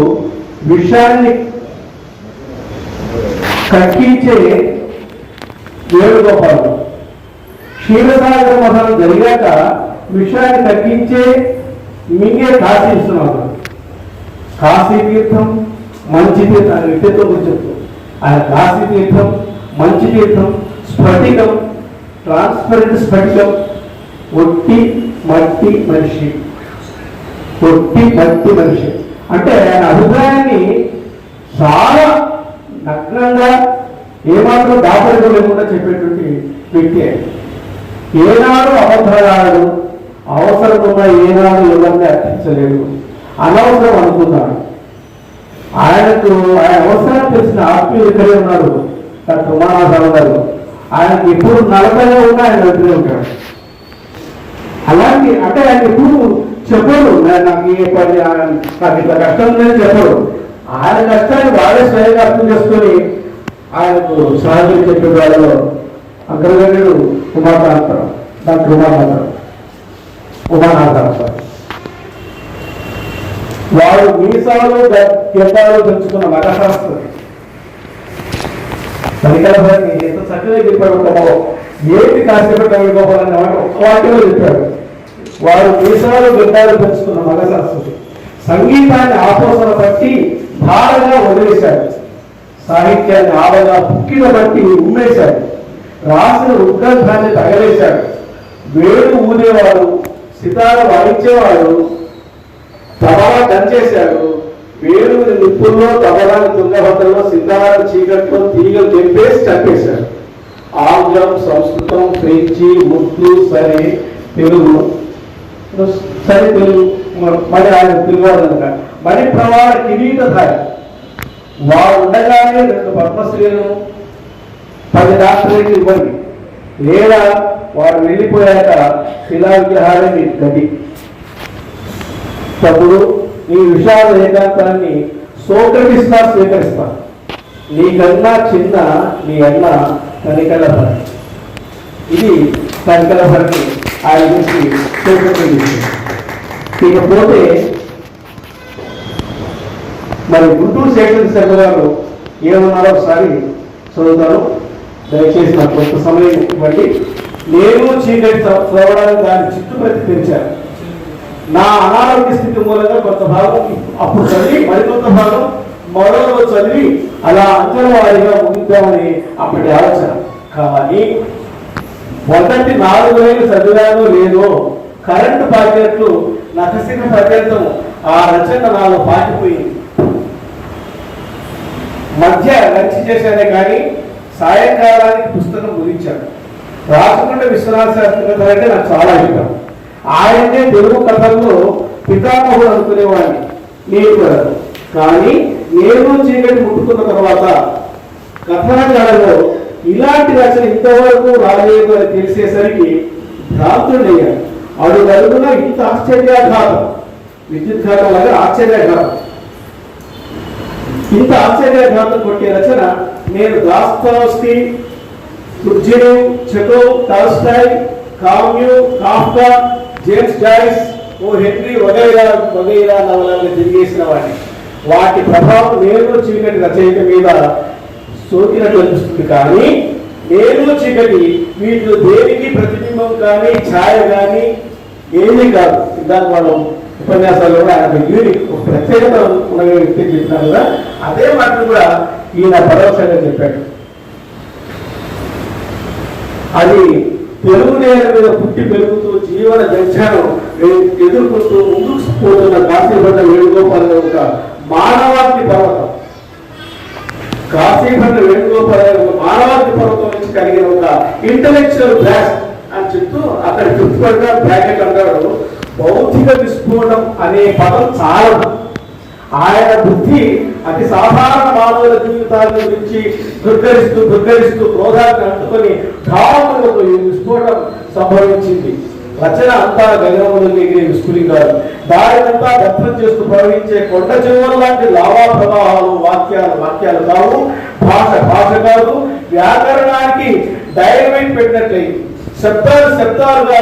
విషయాన్ని కక్కించే వేణుగోపాలు, క్షీరసాగర మహనం జరిగాక విషయాన్ని కక్కించే మింగే కాశీ ఇస్తున్నారు. కాశీ తీర్థం, మంచి తీర్థం ఆయన వ్యక్తిత్వం గురించి చెప్తాం. ఆయన కాశీ తీర్థం, మంచి తీర్థం, స్ఫటికం, ట్రాన్స్పరెంట్ స్ఫటికం, ఒట్టి మట్టి మనిషి, ఒట్టి మట్టి మనిషి అంటే ఆయన అభిప్రాయాన్ని చాలా నగ్నంగా ఏమాత్రం దాపరికం లేకుండా చెప్పేటువంటి వ్యక్తి. ఏనాడు అబద్ధాలు అవసరం ఉన్న ఏనాడు ఎవరిని అర్పించలేదు, అనవసరం అనుకున్నాడు. ఆయనకు ఆయన అవసరం తెలిసిన ఆత్మీయులు ఇక్కడే ఉన్నారు. డాక్టర్ ఉమానాథరావు గారు ఆయనకి ఎప్పుడు 40 ఉన్నా ఆయన వెళ్తూనే ఉంటాడు. అలాంటి అంటే ఆయన ఎప్పుడు చెప్పడు నాకు ఏ పని నాకు ఇట్లా కష్టం ఉందని చెప్పడు. ఆయన కష్టాన్ని వాళ్ళే స్వయంగా అర్థం చేసుకొని ఆయనకు సహాయం చెప్పే వాళ్ళలో అగ్రగణ్యుడు ఉమానాథరావు, డాక్టర్ ఉమానాథరావు. వాడు మీసాలు గెడ్డాలు పెంచుకున్న మగశాస్త్రం. పరికల్పనని ఎంత చక్కగా చెప్పాడు. ఏంటి కాసేపటి వేణుగోపాలని ఒక్క వాక్యంలో చెప్పాడు. వారు దేశాలు గడ్డాలు పెంచుకున్న మగ సంస్కృతి సంగీతాన్ని ఆపోసన బట్టి భారంగా వదిలేశాడు. సాహిత్యాన్ని ఆవగా పుక్కిన బట్టి ఉమ్మేశాడు. రాసిన ఉద్గ్రంథాన్ని తగలేశాడు. వేడు ఊదేవాడు, సితార వాయించేవాడు, తబలా దంచేశాడు. వేడుని నిప్పుల్లో, తబలాన్ని తుంగభద్రలో, సితార చీకట్లో తీగలు తెంపేసి చంపేశాడు. ఆంగ్లం, సంస్కృతం, ఫ్రెంచి, ఉర్దూ, సరే తెలుగు మరి ఆయన తెలుగువాడు మరి ప్రవాణ కిరీటధారి. వాడు ఉండగానే 2 పద్మశ్రీలను 10 డాక్టరేట్లు ఇవ్వండి, లేదా వాడు వెళ్ళిపోయాక శిలా విగ్రహాన్ని గది. తప్పుడు నీ విషాద ఏకాంతాన్ని సోక్రటిస్లా స్వీకరిస్తాను. నీకన్నా చిన్న నీ అన్న కనికల భరణి. ఇది కనికల భరణి ఆయన గురించి సోక్రటిస్. ఇకపోతే మరి గుంటూరు శేషన్ శర్మ గారు ఏమన్నారో ఒకసారి చదువుతాను. దయచేసి నాకు కొంత సమయం ఇవ్వండి. నేను చీకటి చదవడానికి దాని చిట్టుప్రతి తెరిచాను. నా అనారోగ్య స్థితి మూలంగా కొంత భాగం అప్పుడు చదివి మరికొంత భాగం మరో చదివి అలా అంచనవాడిగా ముగిద్దామని అప్పటి ఆలోచన. కానీ మొదటి 4 వేలు చదివానో లేదో కరెంటు పాకేట్లు నఖశిఖ పర్యంతం ఆ రచన నాలో పాకిపోయింది. మధ్య లంచ్ చేశానే కానీ సాయంకాలానికి పుస్తకం ముగించాను. రాచకొండ విశ్వనాథ శాస్త్రి కథలు అంటే నాకు చాలా ఇష్టం. ఆయనే తెలుగు కథల్లో పితామహుడు అనుకునేవాడిని నేను కూడా. కానీ నేను చీకటి ముట్టుకున్న తర్వాత కథన కళలో ఇలాంటి రచన ఇంతవరకు రాలేదు అని తెలిసేసరికి భ్రాంతుడయ్యాను. అడుగడుగున ఇంత ఆశ్చర్యాఘాతం, విద్యుత్ ఘాతం లాగా ఆశ్చర్యాఘాతం, ఇంత ఆశ్చర్యాఘాతం కొట్టే రచన నేను దాస్తోవ్స్కీ, తుర్జెనెవ్, చెకోవ్, టాల్స్టాయ్, కామ్యూ, కాఫ్కా, జేమ్స్ జాయిస్, ఓ హెన్రీ వగైరా వగైరా నవలను తిరిగేసిన వాడిని. వాటి ప్రభావం నేను చీకటి రచయిత మీద సోకినట్లు అనిపిస్తుంది. కానీ నేను చీకటి వీటిలో దేనికి ప్రతిబింబం కానీ ఛాయ కానీ ఏమీ కాదు. దాని వాళ్ళు ఉపన్యాసాలు కూడా ఆయన యూనిక్ ఒక ప్రత్యేకత ఉన్న వ్యక్తి చెప్పినారు కదా, అదే మాటలు కూడా ఈయన పరోక్షంగా చెప్పాడు. అది తెలుగు నేల మీద పుట్టి పెరుగుతూ జీవన జంధ్యాలను ఎదుర్కొంటూ ముందుకు పోతున్న కాశీబండ వేణుగోపాల్ ఒక మానవాగ్ని పర్వతం. కాశీబండ వేణుగోపాల్ ఒక మానవాగ్ని పర్వతం నుంచి కలిగిన ఒక ఇంటలెక్చువల్ బ్లాస్ట్ అని చెప్తూ అక్కడ చుట్టుపక్కల బ్రాకెట్ అంటాడు. భౌతిక విస్ఫోటం అనే పదం చాలా ఆయన బుద్ధి అతి సాధారణ మానవుల జీవితాల గురించి దుర్గరిస్తూ క్రోధాన్ని అంటుకొని ధావములకు విస్ఫోటం సంభవించింది. రచన అంతా గగనములు ఎగిరే విస్ఫులింగాలు, దారినంతా దత్తం చేస్తూ ప్రవహించే కొండ చెవుల లాంటి లావా ప్రవాహాలు. వాక్యాలు కావు, భాష కాదు, వ్యాకరణానికి డైనమైట్ పెట్టినట్లయింది. శబ్దాలుగా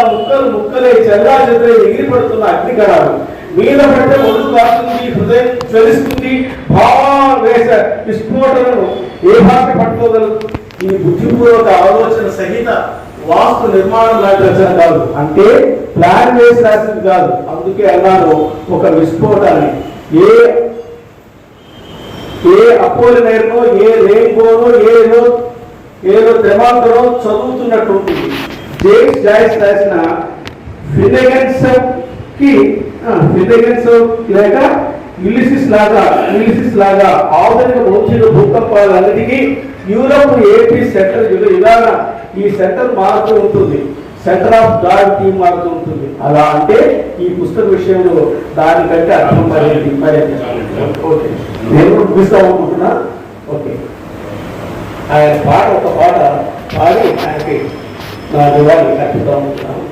ముక్కలే చెల్లా చెదరై ఎగిరిపడుతున్న అగ్నికణాలు. మీద పడితే ఒళ్ళు కాస్తుంది, హృదయం జ్వలిస్తుంది, భావావేశ విస్ఫోటనను ఏ భాష పట్టుకోగలదు? ఈ బుద్ధిపూర్వక ఆలోచన సహిత వాస్తు నిర్మాణం లాంటి రచన కాదు, అంటే ప్లాన్ వేసి రాసింది కాదు. అందుకే అన్నాను ఒక విస్ఫోటాన్ని. ఏ అపోలినైర్నో, ఏ రేంబోనో, ఏదో తెమాంతరో చదువుతున్నట్టు ఉంటుంది. జేమ్స్ జాయిస్ రాసిన ఫినెగన్స్ లేక యులిసిస్ లాగా ఆధునిక భౌతిక భూకంపాలన్నిటికీ యూరోప్ ఏపీ సెంటర్ ఇలాగ ఈ సెంటర్ మారుతూ ఉంటుంది. సెంటర్ ఆఫ్ గాడ్ టీమ్ మారుతూ ఉంటుంది. అలా అంటే ఈ పుస్తక విషయంలో దానికంటే అర్థం మరి ఓకే నేను ముగిస్తామనుకుంటున్నా. ఓకే, ఆయన ఒక పాట పాడి ఆయనకి నా నివాళి అర్పిద్దాం అనుకుంటున్నాను.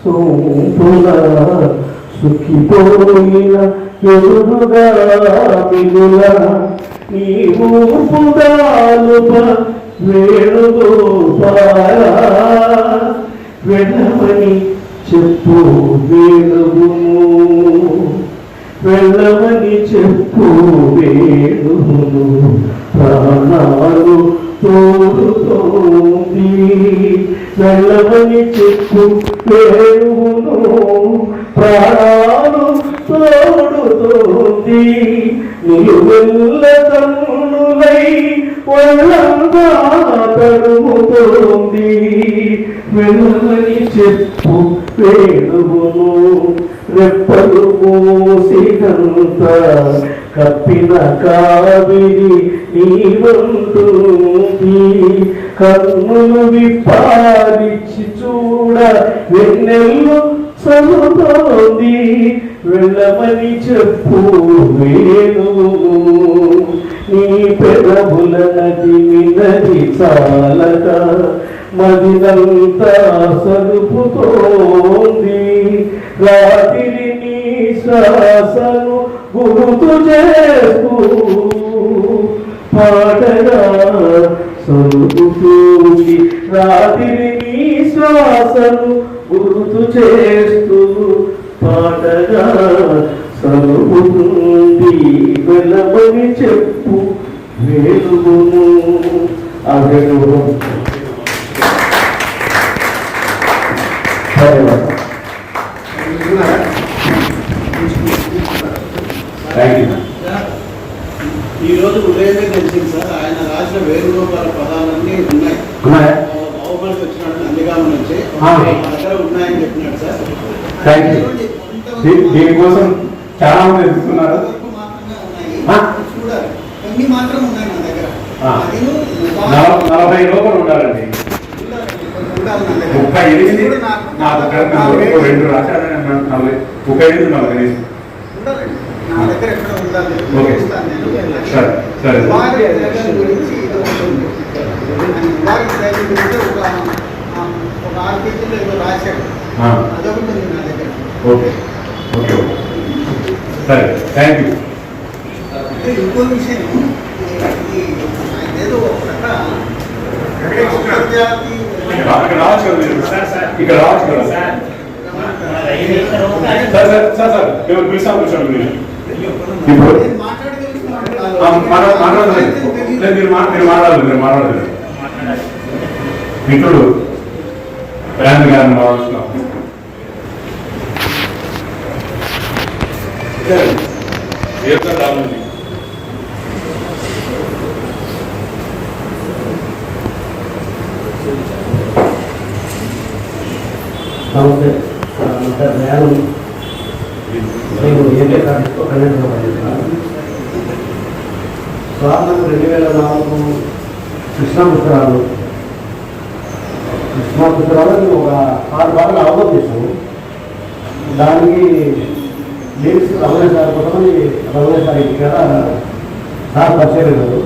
సోంపున సుఖిపోయిన ఎదురుగా మిగుల నీవు పుదాలుప వేణుగోపాల వెళ్ళమని చెప్పు వేణువును వెళ్ళమని చెప్పు వేణువును ప్రాణాలు తోడుతోంది వెళ్ళమని చెప్పు వేణువును ప్రాణాలు తోడుతోంది నిలువెల్ల తన్నులై ఒళ్ళంతా తడుముతోంది వెళ్ళమని చెప్పు వేణువును రెప్పలు మూసినంత కప్పిన కావిరి నీవంటుంది కన్నులు విప్పారిచి చూడ వెన్నెల్లు చదువుతోంది వెళ్ళమని చెప్పు వేణువును నీ పెదవుల నది వినది చాలక మదినంతా సలుపుతోంది రాత్రి నీ శ్వాసను గుర్తు చేస్తూ పాటగా సలుపుతోంది రాత్రి నీ శ్వాసను గుర్తు చేస్తూ పాటగా సలుపుతుంది వెళ్ళమని చెప్పు వేణువును ఆ వేణువు ఈ రోజు ఉదయమే తెలిసింది సార్ ఆయన రాసిన వేణుగోపాల పదాలన్నీ ఉన్నాయి బాహుబలికి వచ్చినట్టు నందిగామ నుంచి మా దగ్గర ఉన్నాయని చెప్పినాడు సార్. దీనికోసం చాలా మంది ఎదుగుతున్నారు. చూడాలి కొన్ని మాత్రం ఉన్నాయి నా దగ్గర 40 లోపల ఉండాలండి. 38 నాకు 2 రాశారు. 38 నాకు కనీసం నా దగ్గర ఎక్కడ ఉండాలి సరే సరే గురించి ఒక 6 పేజీలో ఏదో రాశాడు అదొకటి ఉంది నా దగ్గర. ఓకే ఓకే సరే థ్యాంక్ యూ. ఇంకో విషయం ఏదో ఒక ఇక్కడ రావచ్చు కదా మీరు ఇక్కడ రావచ్చు కదా సార్ సార్ సార్ మేము పిలిచాం కూర్చోండి మీరు ఇప్పుడు మాట్లాడలేదు మీరు మాట్లాడలేదు మిత్రుడు బ్రాండ్ గారిని మాట్లాడుతున్నాం. రావాలి నమస్తే నేను ఏకే స్వాతంత్రం 2004 కృష్ణాపుత్రాలు ఒక 6 భాగాలు అవగతం చేసాము. దానికి లిరిక్స్ రమణేష్ గారు కొంతమంది రమణేష్ గారి ఇక్కడ సార్ పరిచయం గారు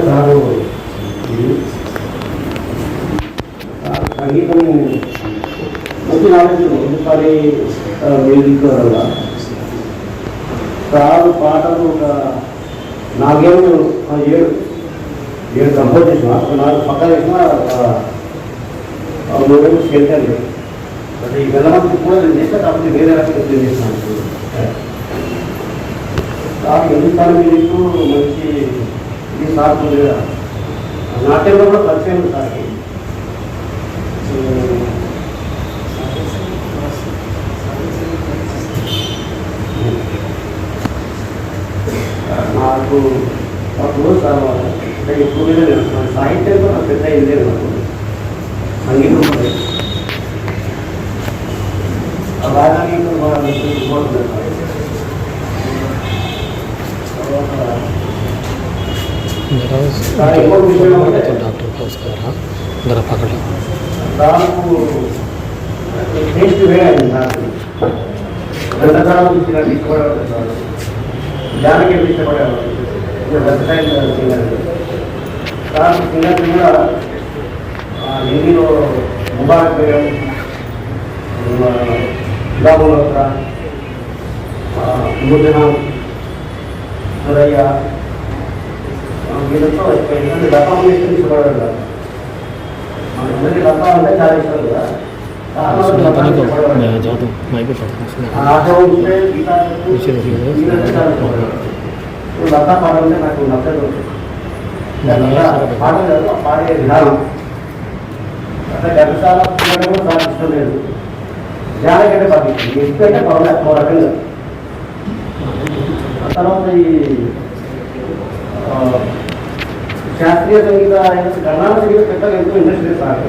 సారు సంగీతం మంచి నాలెడ్జ్ ఒకసారి మ్యూజిక్ వల్ల సారు పాటలు ఒక 7 కంపోజ్ చేసిన 4 పక్క చేసిన 3 స్కెల్టాలు. అంటే ఈ వెళ్ళమంది కూడా నేను చేస్తే కాబట్టి వేరే రకంగా చేస్తున్నాను. సార్ హిందుస్థాన్ మ్యూజిక్ మంచి ఇది సార్ నాట్యంలో కూడా పరిచయం సార్కి. నాకు అప్పుడు ఇప్పుడు సాహిత్యంలో నాకు పెద్ద ఇది లేదు. నాకు సంగీతం రాగానే ఎక్కువ విషయం దానికి టేస్ట్ వేరే అయింది. నాకు గంటకాలం ఇచ్చినట్టు ఇష్టపడేవాడు జానకి ఇష్టపడేవాడు. వెబ్సైట్ సింగర్ దానికి సింగర్ కూడా హిందీలో ముబారక్ బేగం గులాబుల్లోత్రా నూర్జహాన్ సురయ్య వీళ్ళతో ఎందుకంటే లతా మంగేష్కర్ ఇష్టపడారు కదా. మనకి లతా అంటే చాలా ఇష్టం కదా. లతా పాడాలంటే నాకు నచ్చదు. పాడలేదు పాడే విధానం అంటే ఘంటసాల కూడా సాధించడం లేదు. జానకంటే పంపించింది ఎక్కువంటే ఒక రకంగా. తర్వాత ఈ శాస్త్రీయ సంగీత కర్ణాటక సంగీత పెద్దగా ఎంతో ఇంట్రెస్ట్ లేదు సార్.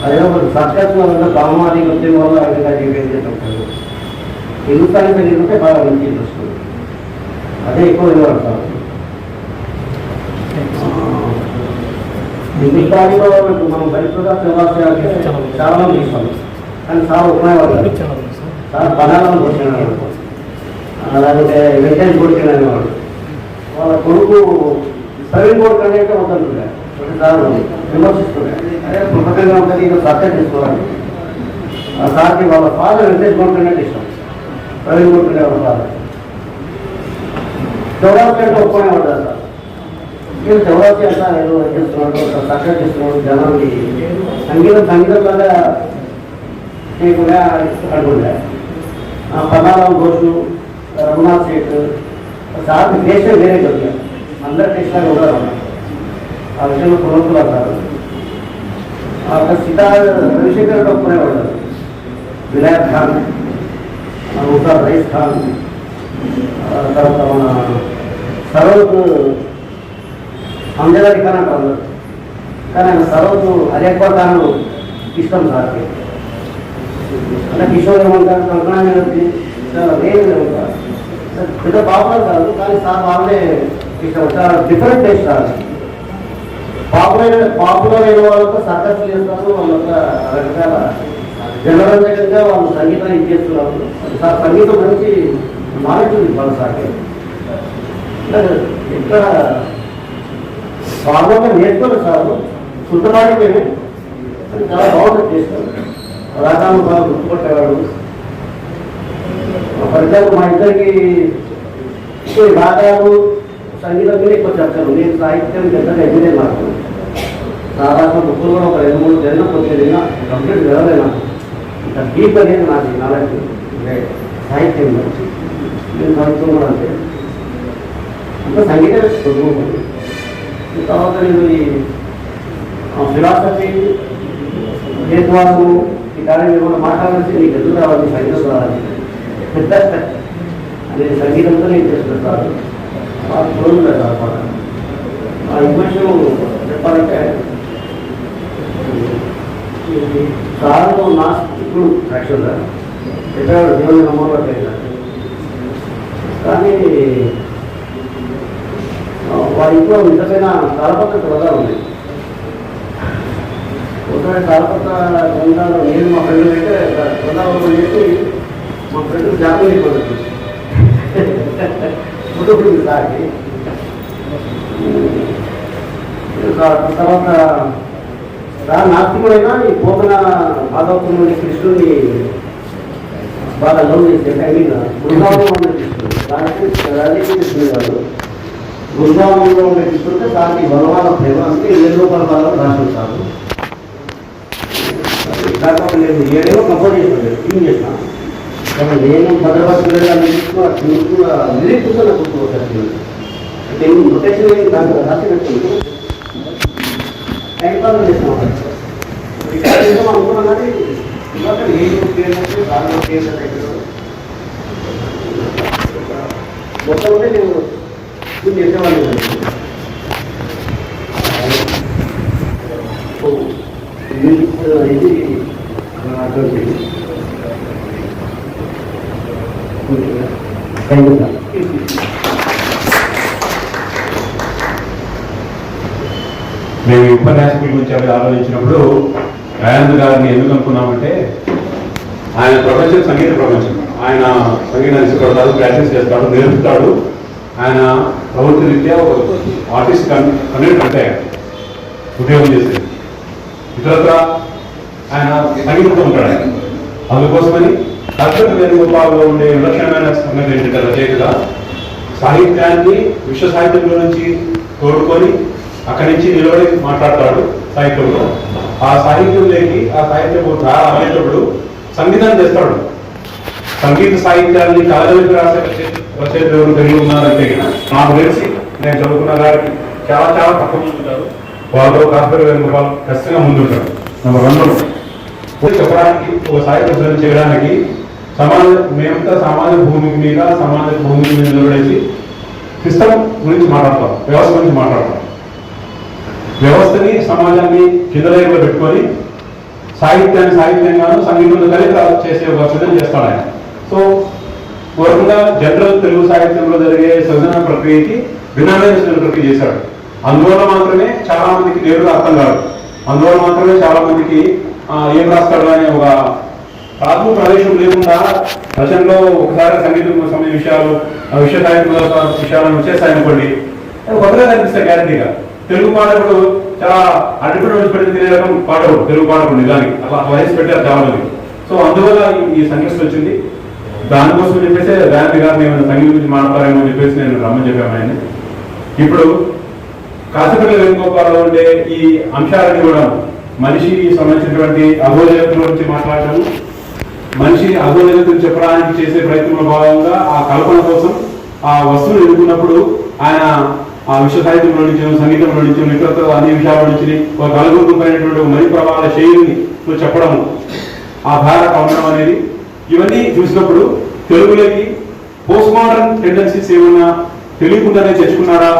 అదే సాక్షాత్తుగా బామాది ఉద్యమం వల్ల ఆ విధంగా చేస్తుంటారు. హిందుస్థానీ సంగీతం అంటే బాగా మంచి ఇంట్రెస్ట్, అదే ఎక్కువ వినబడతారు. హిందుస్థానీలో మనం పరిశుభ్ర చాలా మంది ఇస్తాం, కానీ సార్ ఉపయోగపడతారు. సార్ బనాలను కొట్టినాడు, లేకపోతే వెంటనే కొట్టినాడు. వాళ్ళ కొడుకు ప్రవీణ్ కోట్ అనేది అవుతుంటుండే సార్ విమర్శిస్తుండే. అదే కృతజ్ఞంగా ఉంటుంది, ఇంకా సత్యం తీసుకోవాలి. ఆ సార్కి వాళ్ళ ఫాదర్ వెంకటేష్ కోట్ అనేది ఇష్టం, ప్రవీణ్ కోట్ వాళ్ళ ఫాదర్. చౌరాసి అంటే ఒప్పుకునే పడ్డారు సార్. మీరు చౌరాసి అంతా ఏదో చేస్తున్నాడు, సక్సెస్ చేస్తున్నాడు, జనానికి సంగీతంలాగా చేయకుండా అనుకుంటా. పద్నారావు ఘోషు, రఘునాథ్ సేఠ్ సార్ దేశం వేరే దొరికారు, అందరి దేశాలు కూడా ఆ విషయంలో పునరుతులు అంటారు. సితార్ రవిశంకర్ ఒప్పుకునే పడ్డారు. వినాయక్ ఖాన్, ఉస్తాద్ రైస్ ఖాన్, తర్వాత మన సరోజ్ అంజలాడి ఖాన్ అంటారు. కానీ ఆయన సరోజ్ అజయక్బర్ ఖాన్ ఇష్టం సార్కి. అంటే కిషోర్ ఏమంటారు, కల్పనా వేరే ఉంటారు. పెద్ద పాపులర్ కాదు, కానీ సార్ వాళ్ళే ఇష్టం. చాలా డిఫరెంట్ టేస్ట్ సార్. పాపులర్ అయిన వాళ్ళతో సర్కస్ చేస్తారు, వాళ్ళ రకరకాల జనరంజకంగా వాళ్ళు సంగీతాన్ని ఇచ్చేస్తున్నారు. సార్ సంగీతం మంచి నాలెడ్జ్ ఉంది వాళ్ళ సార్కి. ఎక్కడ బాగా నేర్చుకోలేదు సార్, శుద్ధమాడిపోయి చాలా బాగుంటుంది చేస్తారు. రాగాలు బాగా గుర్తుపట్టేవాడు. ఫర్ ఎగ్జాంపుల్ మా ఇద్దరికి రాగాలు సంగీతం మీద ఎక్కువ చర్చలు. నేను సాహిత్యం పెద్దగా ఎదురే నాకు సాధారణ బుక్కులు కూడా ఒక 2-3 జరిగిన కొద్దిగా కంప్లీట్ జరగలేనా. ఇంకా డీప్ అనేది నాకు నాలెడ్జ్ సాహిత్యం నేను సాహిత్యం కూడా అంతే. ఇంకా సంగీతం చదువుకుంటుంది. తర్వాత నేను ఈ ఫిలాసఫీ హేతువాదము ఈ కార్యం కూడా మాట్లాడాల్సి నీకు ఎదురు రావాలి, సంగీతం రావాలి పెద్ద అనేది సంగీతంతో నేను చేస్తుంటాను. చూడలేదు అనమాట. ఆ ఇమోషన్ చెప్పాలంటే సార్లు నాస్తికుడు యాక్చువల్గా చెప్పేవాడు, దేవుని నమ్మకం. కానీ వారి ఇంట్లో ఇంతకైనా తాళపత్ర గ్రంథాలు ఉన్నాయి. ఒకసారి తాళపత్ర గ్రంథాలు నేను మా ఫ్రెండ్ అయితే గ్రంథాలు చెప్పి మా ఫ్రెండ్ జాతీయ అయిపోతుంది ఉంటుంది సార్కి. తర్వాత నాస్తికుడైనా ఈ పోతన భాగవతంలోని కృష్ణుడిని బాగా లవ్ చేస్తే ఐ మీన్ బృందావనంలో ఉండే కృష్ణుడు, దానికి కృష్ణుడు కాదు, బృందావనంలో ఉండే కృష్ణుడితే దానికి బలవాన ప్రేమ అంటే 7 రూపాయల రాసుకుంటారు. కాకపోతే నేను 7 కంపోజ్ చేస్తాను, ట్యూన్ చేస్తాను. నేను భద్రపతి లిరిక్స్ కూడా నాకు గుర్తుకొస్తాను. అంటే రొటేషన్ దాంట్లో రాసి పెట్టుకుంటూ టైం పాస్ చేస్తాను. ఇక్కడ అనుకున్నాం కానీ ఇవాళ నేను పేరు దానిలో పేరు మొత్తం ఉంటే నేను చేసేవాళ్ళు. ఇది మేము ఉపన్యాసకుల గురించి అవి ఆలోచించినప్పుడు దయానంద్ గారిని ఎందుకు అనుకున్నామంటే ఆయన ప్రపంచం సంగీత ప్రపంచం. ఆయన సంగీతాన్ని ఇష్టపడతాడు, ప్రాక్టీస్ చేస్తాడు, నేర్పుతాడు. ఆయన ప్రవృత్తి రీత్యా ఆర్టిస్ట్ కమ్యూనిటీ అంటే ఉద్యోగం చేసేది. ఇతరత్ర ఆయన సంగీతంతో ఉంటాడు. అందుకోసమని కర్కట వేణుగోపాల్లో ఉండే విలక్షణమైన సంగతి ఏంటంటే రచయితగా సాహిత్యాన్ని విశ్వ సాహిత్యంలో నుంచి తోడుకొని అక్కడి నుంచి నిలబడి మాట్లాడతాడు. సాహిత్యంలో. ఆ సాహిత్యంలోకి ఆ సాహిత్యం అనేటప్పుడు సంగీతాన్ని తెస్తాడు. సంగీత సాహిత్యాన్ని కలగలిపి రాసే రచయితలు కలిగి ఉన్నారంటే నాకు తెలిసి నేను చదువుకున్న గారికి చాలా చాలా తక్కువ మంది ఉంటారు. వాళ్ళు కాస్త వేణుగోపాల్ ఖచ్చితంగా ముందుంటారు. నెంబర్ 2 చెప్పడానికి ఒక సాహిత్య రచన చేయడానికి మేమంతా సామాజిక భూమికి మీద నిలబడేసి సిస్టమ్ గురించి మాట్లాడతాం, వ్యవస్థ గురించి మాట్లాడతాం. వ్యవస్థని సమాజాన్ని కిందలైపులో పెట్టుకొని సాహిత్యంగాను సంగీతంలో కలిపి చేసే ఒక రచన చేస్తాడు ఆయన. సో పూర్వంగా జనరల్ తెలుగు సాహిత్యంలో జరిగే సృజన ప్రక్రియకి భిన్నమైన సృజన ప్రక్రియ చేశాడు. అందువల్ల మాత్రమే చాలా మందికి నేరుగా అర్థం కాదు. అందువల్ల మాత్రమే చాలా మందికి ఏం రాస్తాడు అనే ఒక ప్రాథమిక ప్రవేశం లేకుండా రచనలో ఒకసారి సంగీతం సమయ విషయాలు విషయ సాహిత్యంలో విషయాలను వచ్చేస్తాయనుకోండి, కొత్తగా కనిపిస్తాయి గ్యారంటీగా. తెలుగు పాఠకుడు చాలా అడ్డుపడి పెట్టి తినే రకం పాఠకుడు తెలుగు పాఠకుడు నిజానికి అలా వయసు పెట్టారు చాలా మంది. సో అందువల్ల ఈ సంఘర్షణ వచ్చింది. దానికోసం చెప్పేసి గాంధీ గారిని ఏమైనా సంగీతం గురించి మాట్లాడారేమో అని చెప్పేసి నేను రమ్మని చెప్పాను ఆయన. ఇప్పుడు కాశీపల్లి వేణుగోపాల్లో ఉండే ఈ అంశాలని కూడా మనిషికి సంబంధించినటువంటి అగోజగత్తుల గురించి మాట్లాడటము, మనిషి అగోజగత్తులు చెప్పడానికి చేసే ప్రయత్నంలో భాగంగా ఆ కల్పన కోసం ఆ వస్తువులు ఎదుర్కొన్నప్పుడు ఆయన ఆ విశ్వ సాహిత్యంలో నుంచి సంగీతంలో నుంచి ఇతరత్ర అన్ని విషయాల నుంచి ఒక కలుగుతున్నటువంటి మణి ప్రవాహాల శైలిని చెప్పడము, ఆ ధార కవనం అనేది ఇవన్నీ చూసినప్పుడు తెలుగులోకి పోస్ట్ మోడర్న్ టెండెన్సీస్ ఏమన్నా తెలియకుండానే తెచ్చుకున్నాడా,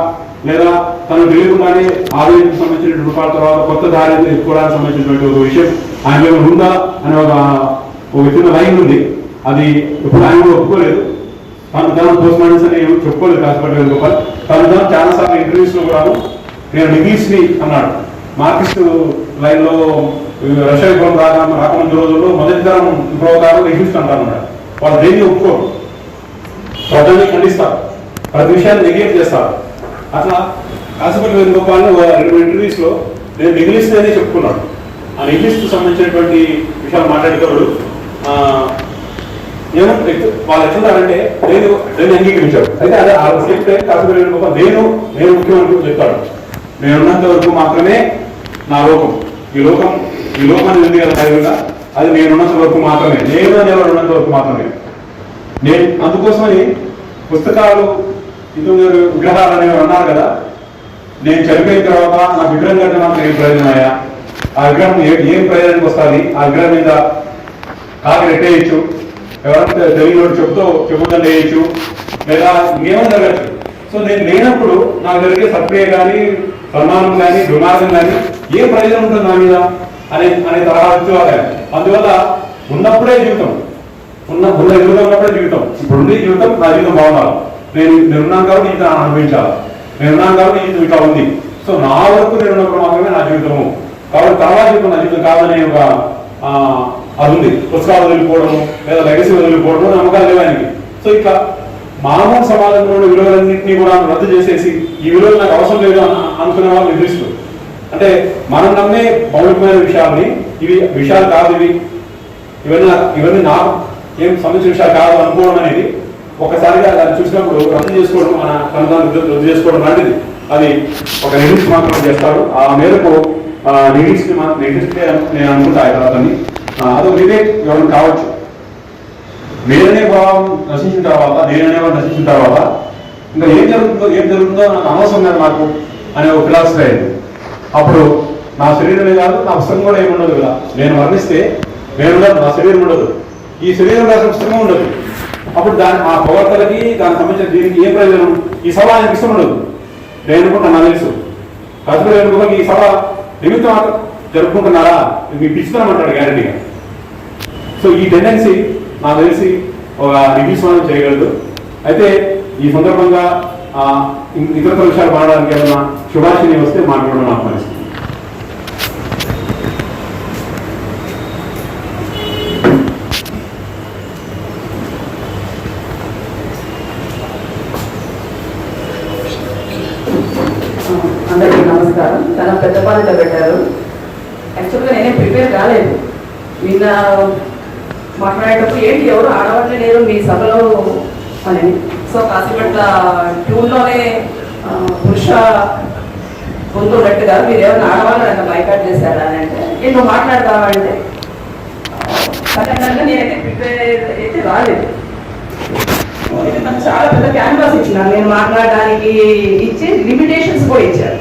లేదా తను తెలియకుండానే ఆరోగ్యానికి సంబంధించిన రూపాయల తర్వాత కొత్త దారి ఎత్తుకోవడానికి సంబంధించినటువంటి ఒక విషయం ఆయన ఏమైనా ఉందా అనే ఒక చిన్న లైన్ ఉంది. అది ఇప్పుడు ఆయన కూడా ఒప్పుకోలేదు. తను పోస్ట్ మోడర్న్స్ అని చెప్పుకోలేదు కాశీపల్లి వేణుగోపాల్. తను చాలా సార్లు ఇంటర్వ్యూస్ లో కూడా నేను ఇంగ్లీష్ ని అన్నాడు. మార్క్సిస్ట్ లైన్ లో రష్యా విప్లవం రాకముందు రోజుల్లో మొదటి తరం విప్లవకారులు ఇంగ్లీష్ అంటారు అన్నాడు. వాళ్ళు దేన్ని ఒప్పుకోరు, ప్రజల్ని ఖండిస్తారు, ప్రతి విషయాన్ని నెగ్లెక్ట్ చేస్తారు. అట్లా కాశీపల్లి వేణుగోపాల్ 2 ఇంటర్వ్యూస్ లో నేను ఇంగ్లీష్ అనేది చెప్పుకున్నాడు. ఆ ఇంగ్లీష్ కు సంబంధించినటువంటి విషయాలు మాట్లాడేటప్పుడు వాళ్ళు ఎట్లున్నారంటే నేను అంగీకరించాడు. అయితే అదే ఆ చెప్తే కాశీపల్లి వేణుగోపాల్ నేను ముఖ్యమంత్రి చెప్తాడు. నేనున్నంత వరకు మాత్రమే నా లోకం, ఈ లోకాన్ని ఉంది కదా ధైర్యంగా, అది నేనున్నంత వరకు మాత్రమే, నేను అనేవాడు ఉన్నంత వరకు మాత్రమే. నేను అందుకోసమని పుస్తకాలు విగ్రహాలు అనేవి అన్నారు కదా, నేను చనిపోయిన తర్వాత నా విగ్రహం కంటే మాత్రం ఏం ప్రయోజనం అయ్యా, ఆ విగ్రహం ఏం ప్రయోజనానికి వస్తుంది, ఆ విగ్రహం మీద కాకి రెట్టేయచ్చు, ఎవరైనా తెలియని చెప్పుదని వేయచ్చు, లేదా ఇంకేమైనా జరగచ్చు. సో నేను లేనప్పుడు నాకు జరిగే సత్క్రియ కానీ సన్మానం కానీ దుర్మార్గం కానీ ఏం ప్రయోజనం ఉంటుంది నా మీద అనే తరహా వచ్చేవారు. అందువల్ల ఉన్నప్పుడే జీవితం, ఉన్న ఎదురుగా ఉన్నప్పుడే జీవితం, ఇప్పుడు ఉంది జీవితం, నా జీవితం బాగుండాలి, నేనున్నాను కాబట్టి ఇది అనుభవించాలి, నేనున్నాను కాబట్టి ఇది ఇట్లా ఉంది. సో నా వరకు నేనున్నప్పుడు మాత్రమే నా జీవితము, కాబట్టి తర్వాత జీవితం నా జీవితం కాదనే ఒక అది ఉంది. పుస్తకాలు వదిలిపోవడము లేదా లెగసీ వదిలిపోవడము నమ్మకాలు లేవు ఆయనకి. సో ఇట్లా మానవ సమాజంలో విలువలన్నింటినీ కూడా రద్దు చేసేసి ఈ విలువలు నాకు అవసరం లేదు అనుకునే వాళ్ళు నిద్రిస్తూ, అంటే మనం నమ్మే మౌలికమైన విషయాల్ని ఇవి విషయాలు కాదు, ఇవన్నీ నాకు ఏం సంబంధించిన విషయాలు కాదు అనుకోవడం అనేది ఒకసారిగా దాన్ని చూసినప్పుడు రద్దు చేసుకోవడం, మన తనదాన్ని రద్దు చేసుకోవడం లాంటిది. అది ఒక నెగిటివ్స్ మాత్రం చేస్తారు. ఆ మేరకు నెగిటివ్స్ నేను అనుకుంటా అతన్ని అదొక వివేక్ ఎవరు కావచ్చు. నేననే భావం నశించిన తర్వాత, నేననేవాడు నశించిన తర్వాత ఇంకా ఏం జరుగుతుందో నాకు అనవసరం లేదు నాకు అనే ఒక ఫిలాసఫీ అయింది. అప్పుడు నా శరీరమే కాదు, నా పుస్తకం కూడా ఏముండదు కదా. నేను వర్ణిస్తే నేనుండదు, నా శరీరం ఉండదు, ఈ శరీరం రాసిన పుస్తకం ఉండదు. అప్పుడు ఆ ప్రవర్తనకి దానికి సంబంధించిన దీనికి ఏం ప్రయోజనం? ఈ సభ ఆయనకి ఇష్టం ఉండదు. నేను అనుకుంటా, నాకు తెలుసు కాశీపల్లి వేణుగోపాల్ ఈ సభ నిమిత్తం జరుపుకుంటున్నారా, మీకు పిచ్చుతామంటాడు గ్యారెంటీగా. సో ఈ టెండెన్సీ నాకు తెలిసి ఒక నిగీస్వానం చేయగలదు. అయితే ఈ సందర్భంగా ఇతర విషయాలు మాట్లాడడానికి ఏదైనా శుభాషిని వస్తే మాట్లాడడం ఆహ్వానిస్తుంది. అందరికీ నమస్కారం. చాలా పెద్ద పాలిట పెట్టారు. యాక్చువల్గా నేనే ప్రిపేర్ కాలేదు. నిన్న మాట్లాడేటప్పుడు ఏంటి ఎవరు ఆడవాళ్ళే లేరు మీ సభలో అని. సో కాసేపట్ల ట్యూన్లోనే పురుష పొందున్నట్టుగా మీరు ఏమైనా ఆడవాళ్ళు నన్ను బైకాట్ చేశారా అని అంటే నేను మాట్లాడతావా అంటే సడన్గా నేనైతే ప్రిపేర్ అయితే రాలేదు. ఇది నాకు చాలా పెద్ద క్యాన్వాస్ ఇచ్చినాను, నేను మాట్లాడడానికి ఇచ్చి లిమిటేషన్స్ కూడా ఇచ్చారు.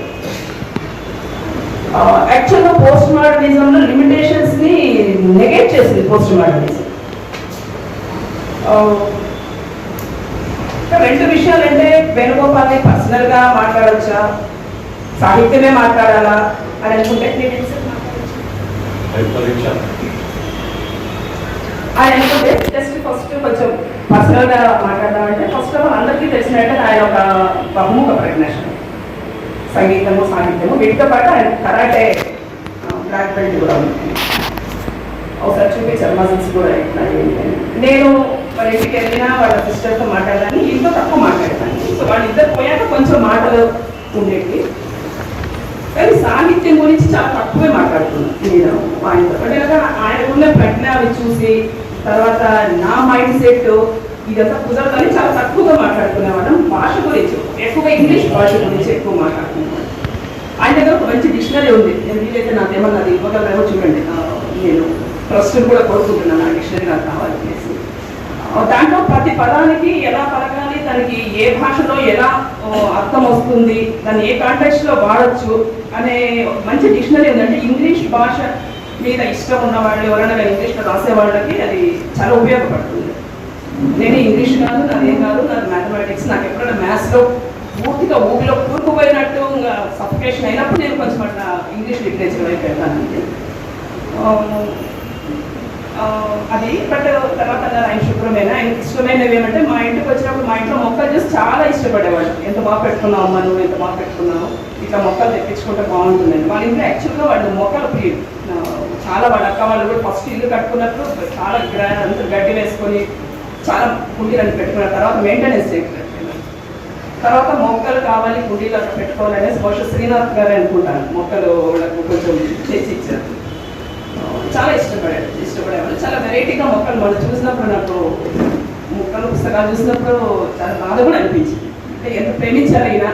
యాక్చువల్గా పోస్ట్ మోడర్నిజంలో లిమిటేషన్స్ ని నెగెక్ట్ చేసింది పోస్ట్ మోడర్నిజం. రెండు విషయాలు అంటే వేణుగోపాల్ని పర్సనల్ గా మాట్లాడచ్చా, సాహిత్యమే మాట్లాడాలా అని అనుకుంటే ఆయన అనుకుంటే జస్ట్ ఫస్ట్ కొంచెం పర్సనల్ గా మాట్లాడదామంటే ఫస్ట్ ఆఫ్ ఆల్ అందరికీ తెలిసినట్టే ఆయన ఒక బహుముఖ ప్రజ్ఞాశం, సంగీతము సాహిత్యము వీటితో పాటు ఆయన కరాటే బ్లాక్ బెల్ట్ కూడా ఉంది. ఒకసారి చూపించారు మజిల్స్ కూడా ఎట్లా నేను వాళ్ళ ఇంటికి వెళ్ళినా వాళ్ళ సిస్టర్తో మాట్లాడాలని ఇంట్లో తక్కువ మాట్లాడతాను. సో వాళ్ళిద్దరు పోయాక కొంచెం మాటలు ఉండేవి, కానీ సాహిత్యం గురించి చాలా తక్కువే మాట్లాడుతున్నాను నేను ఆయనతో. అంటే ఆయనకున్న ప్రజ్ఞ అవి చూసి తర్వాత నా మైండ్ సెట్ ఇదంతా కుదరదని చాలా తక్కువగా మాట్లాడుకునేవాళ్ళం. భాష గురించి ఎక్కువగా ఇంగ్లీష్ భాష గురించి ఎక్కువ మాట్లాడుకునేవాళ్ళం. ఆయన దగ్గర ఒక మంచి డిక్షనరీ ఉంది, నేను వీలైతే నాకేమన్నా అది ఇవ్వగలరేమో చూడండి. నేను ప్రస్తుతం కూడా కోరుకుంటున్నాను ఆ డిక్షనరీ నాకు కావాలనేసి. దాంట్లో ప్రతి పదానికి ఎలా పలకాలి, దానికి ఏ భాషలో ఎలా అర్థం వస్తుంది, దాన్ని ఏ కాంటెక్స్ట్ లో వాడచ్చు అనే మంచి డిక్షనరీ ఉందంటే ఇంగ్లీష్ భాష మీద ఇష్టం ఉన్న వాళ్ళు ఎవరైనా ఇంగ్లీష్లో రాసే వాళ్ళకి అది చాలా ఉపయోగపడుతుంది. నేను ఇంగ్లీష్ కాదు, నాదేం కాదు, నాకు మ్యాథమెటిక్స్, నాకు ఎప్పుడైనా మ్యాథ్స్లో పూర్తిగా ఊపిలో కూరుకుపోయినట్టు సఫికేషన్ అయినప్పుడు నేను కొంచెం అట్లా ఇంగ్లీష్ లిటరేచర్ వైపు వెళ్తానండి. అది బట్ తర్వాత ఆయన శుభ్రమైన ఆయనకి ఇష్టమైనవి ఏమంటే మా ఇంటికి వచ్చినప్పుడు మా ఇంట్లో మొక్కలు చూసి చాలా ఇష్టపడేవాళ్ళు. ఎంత బాగా పెట్టుకున్నావు అమ్మ, నువ్వు ఎంత బాగా పెట్టుకున్నావు, ఇట్లా మొక్కలు తెప్పించుకుంటే బాగుంటుందండి. వాళ్ళ ఇంట్లో యాక్చువల్గా వాళ్ళు మొక్కలు ప్రియులు చాలా. వాళ్ళ అక్క వాళ్ళు కూడా ఫస్ట్ ఇల్లు కట్టుకున్నప్పుడు చాలా అంత గడ్డి వేసుకొని చాలా కుండీలను పెట్టుకున్న తర్వాత మెయింటెనెన్స్ చేయగలిగారు. తర్వాత మొక్కలు కావాలి కుండీలు అక్కడ పెట్టుకోవాలనేసి బహుశా శ్రీనాథ్ గారు అనుకుంటాను మొక్కలు వాళ్ళకు కొంచెం చేసి ఇచ్చారు. చాలా ఇష్టపడేవాళ్ళు. చాలా వెరైటీగా మొక్కలు మనం చూసినప్పుడు నాకు మొక్కలు పుస్తకాలు చూసినప్పుడు చాలా బాధ కూడా అనిపించింది. అంటే ఎంత ప్రేమించారు అయినా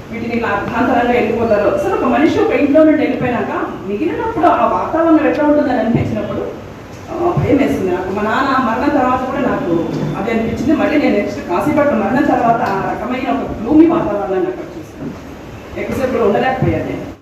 వీటిని ఇలా అర్థాంతరంగా వెళ్ళిపోతారు. అసలు ఒక మనిషి ఒక ఇంట్లో నుండి వెళ్ళిపోయినాక మిగిలినప్పుడు ఆ వాతావరణం ఎట్లా ఉంటుందని అనిపించినప్పుడు భయం వేస్తుంది నాకు. మా నాన్న మరణం తర్వాత కూడా నాకు అది అనిపించింది. మళ్ళీ నేను నెక్స్ట్ కాశీపట్నం మరణం తర్వాత ఆ రకమైన ఒక గ్లూమీ వాతావరణాన్ని అక్కడ చూస్తాను. ఎక్కువసేపు ఉండలేకపోయాను నేను.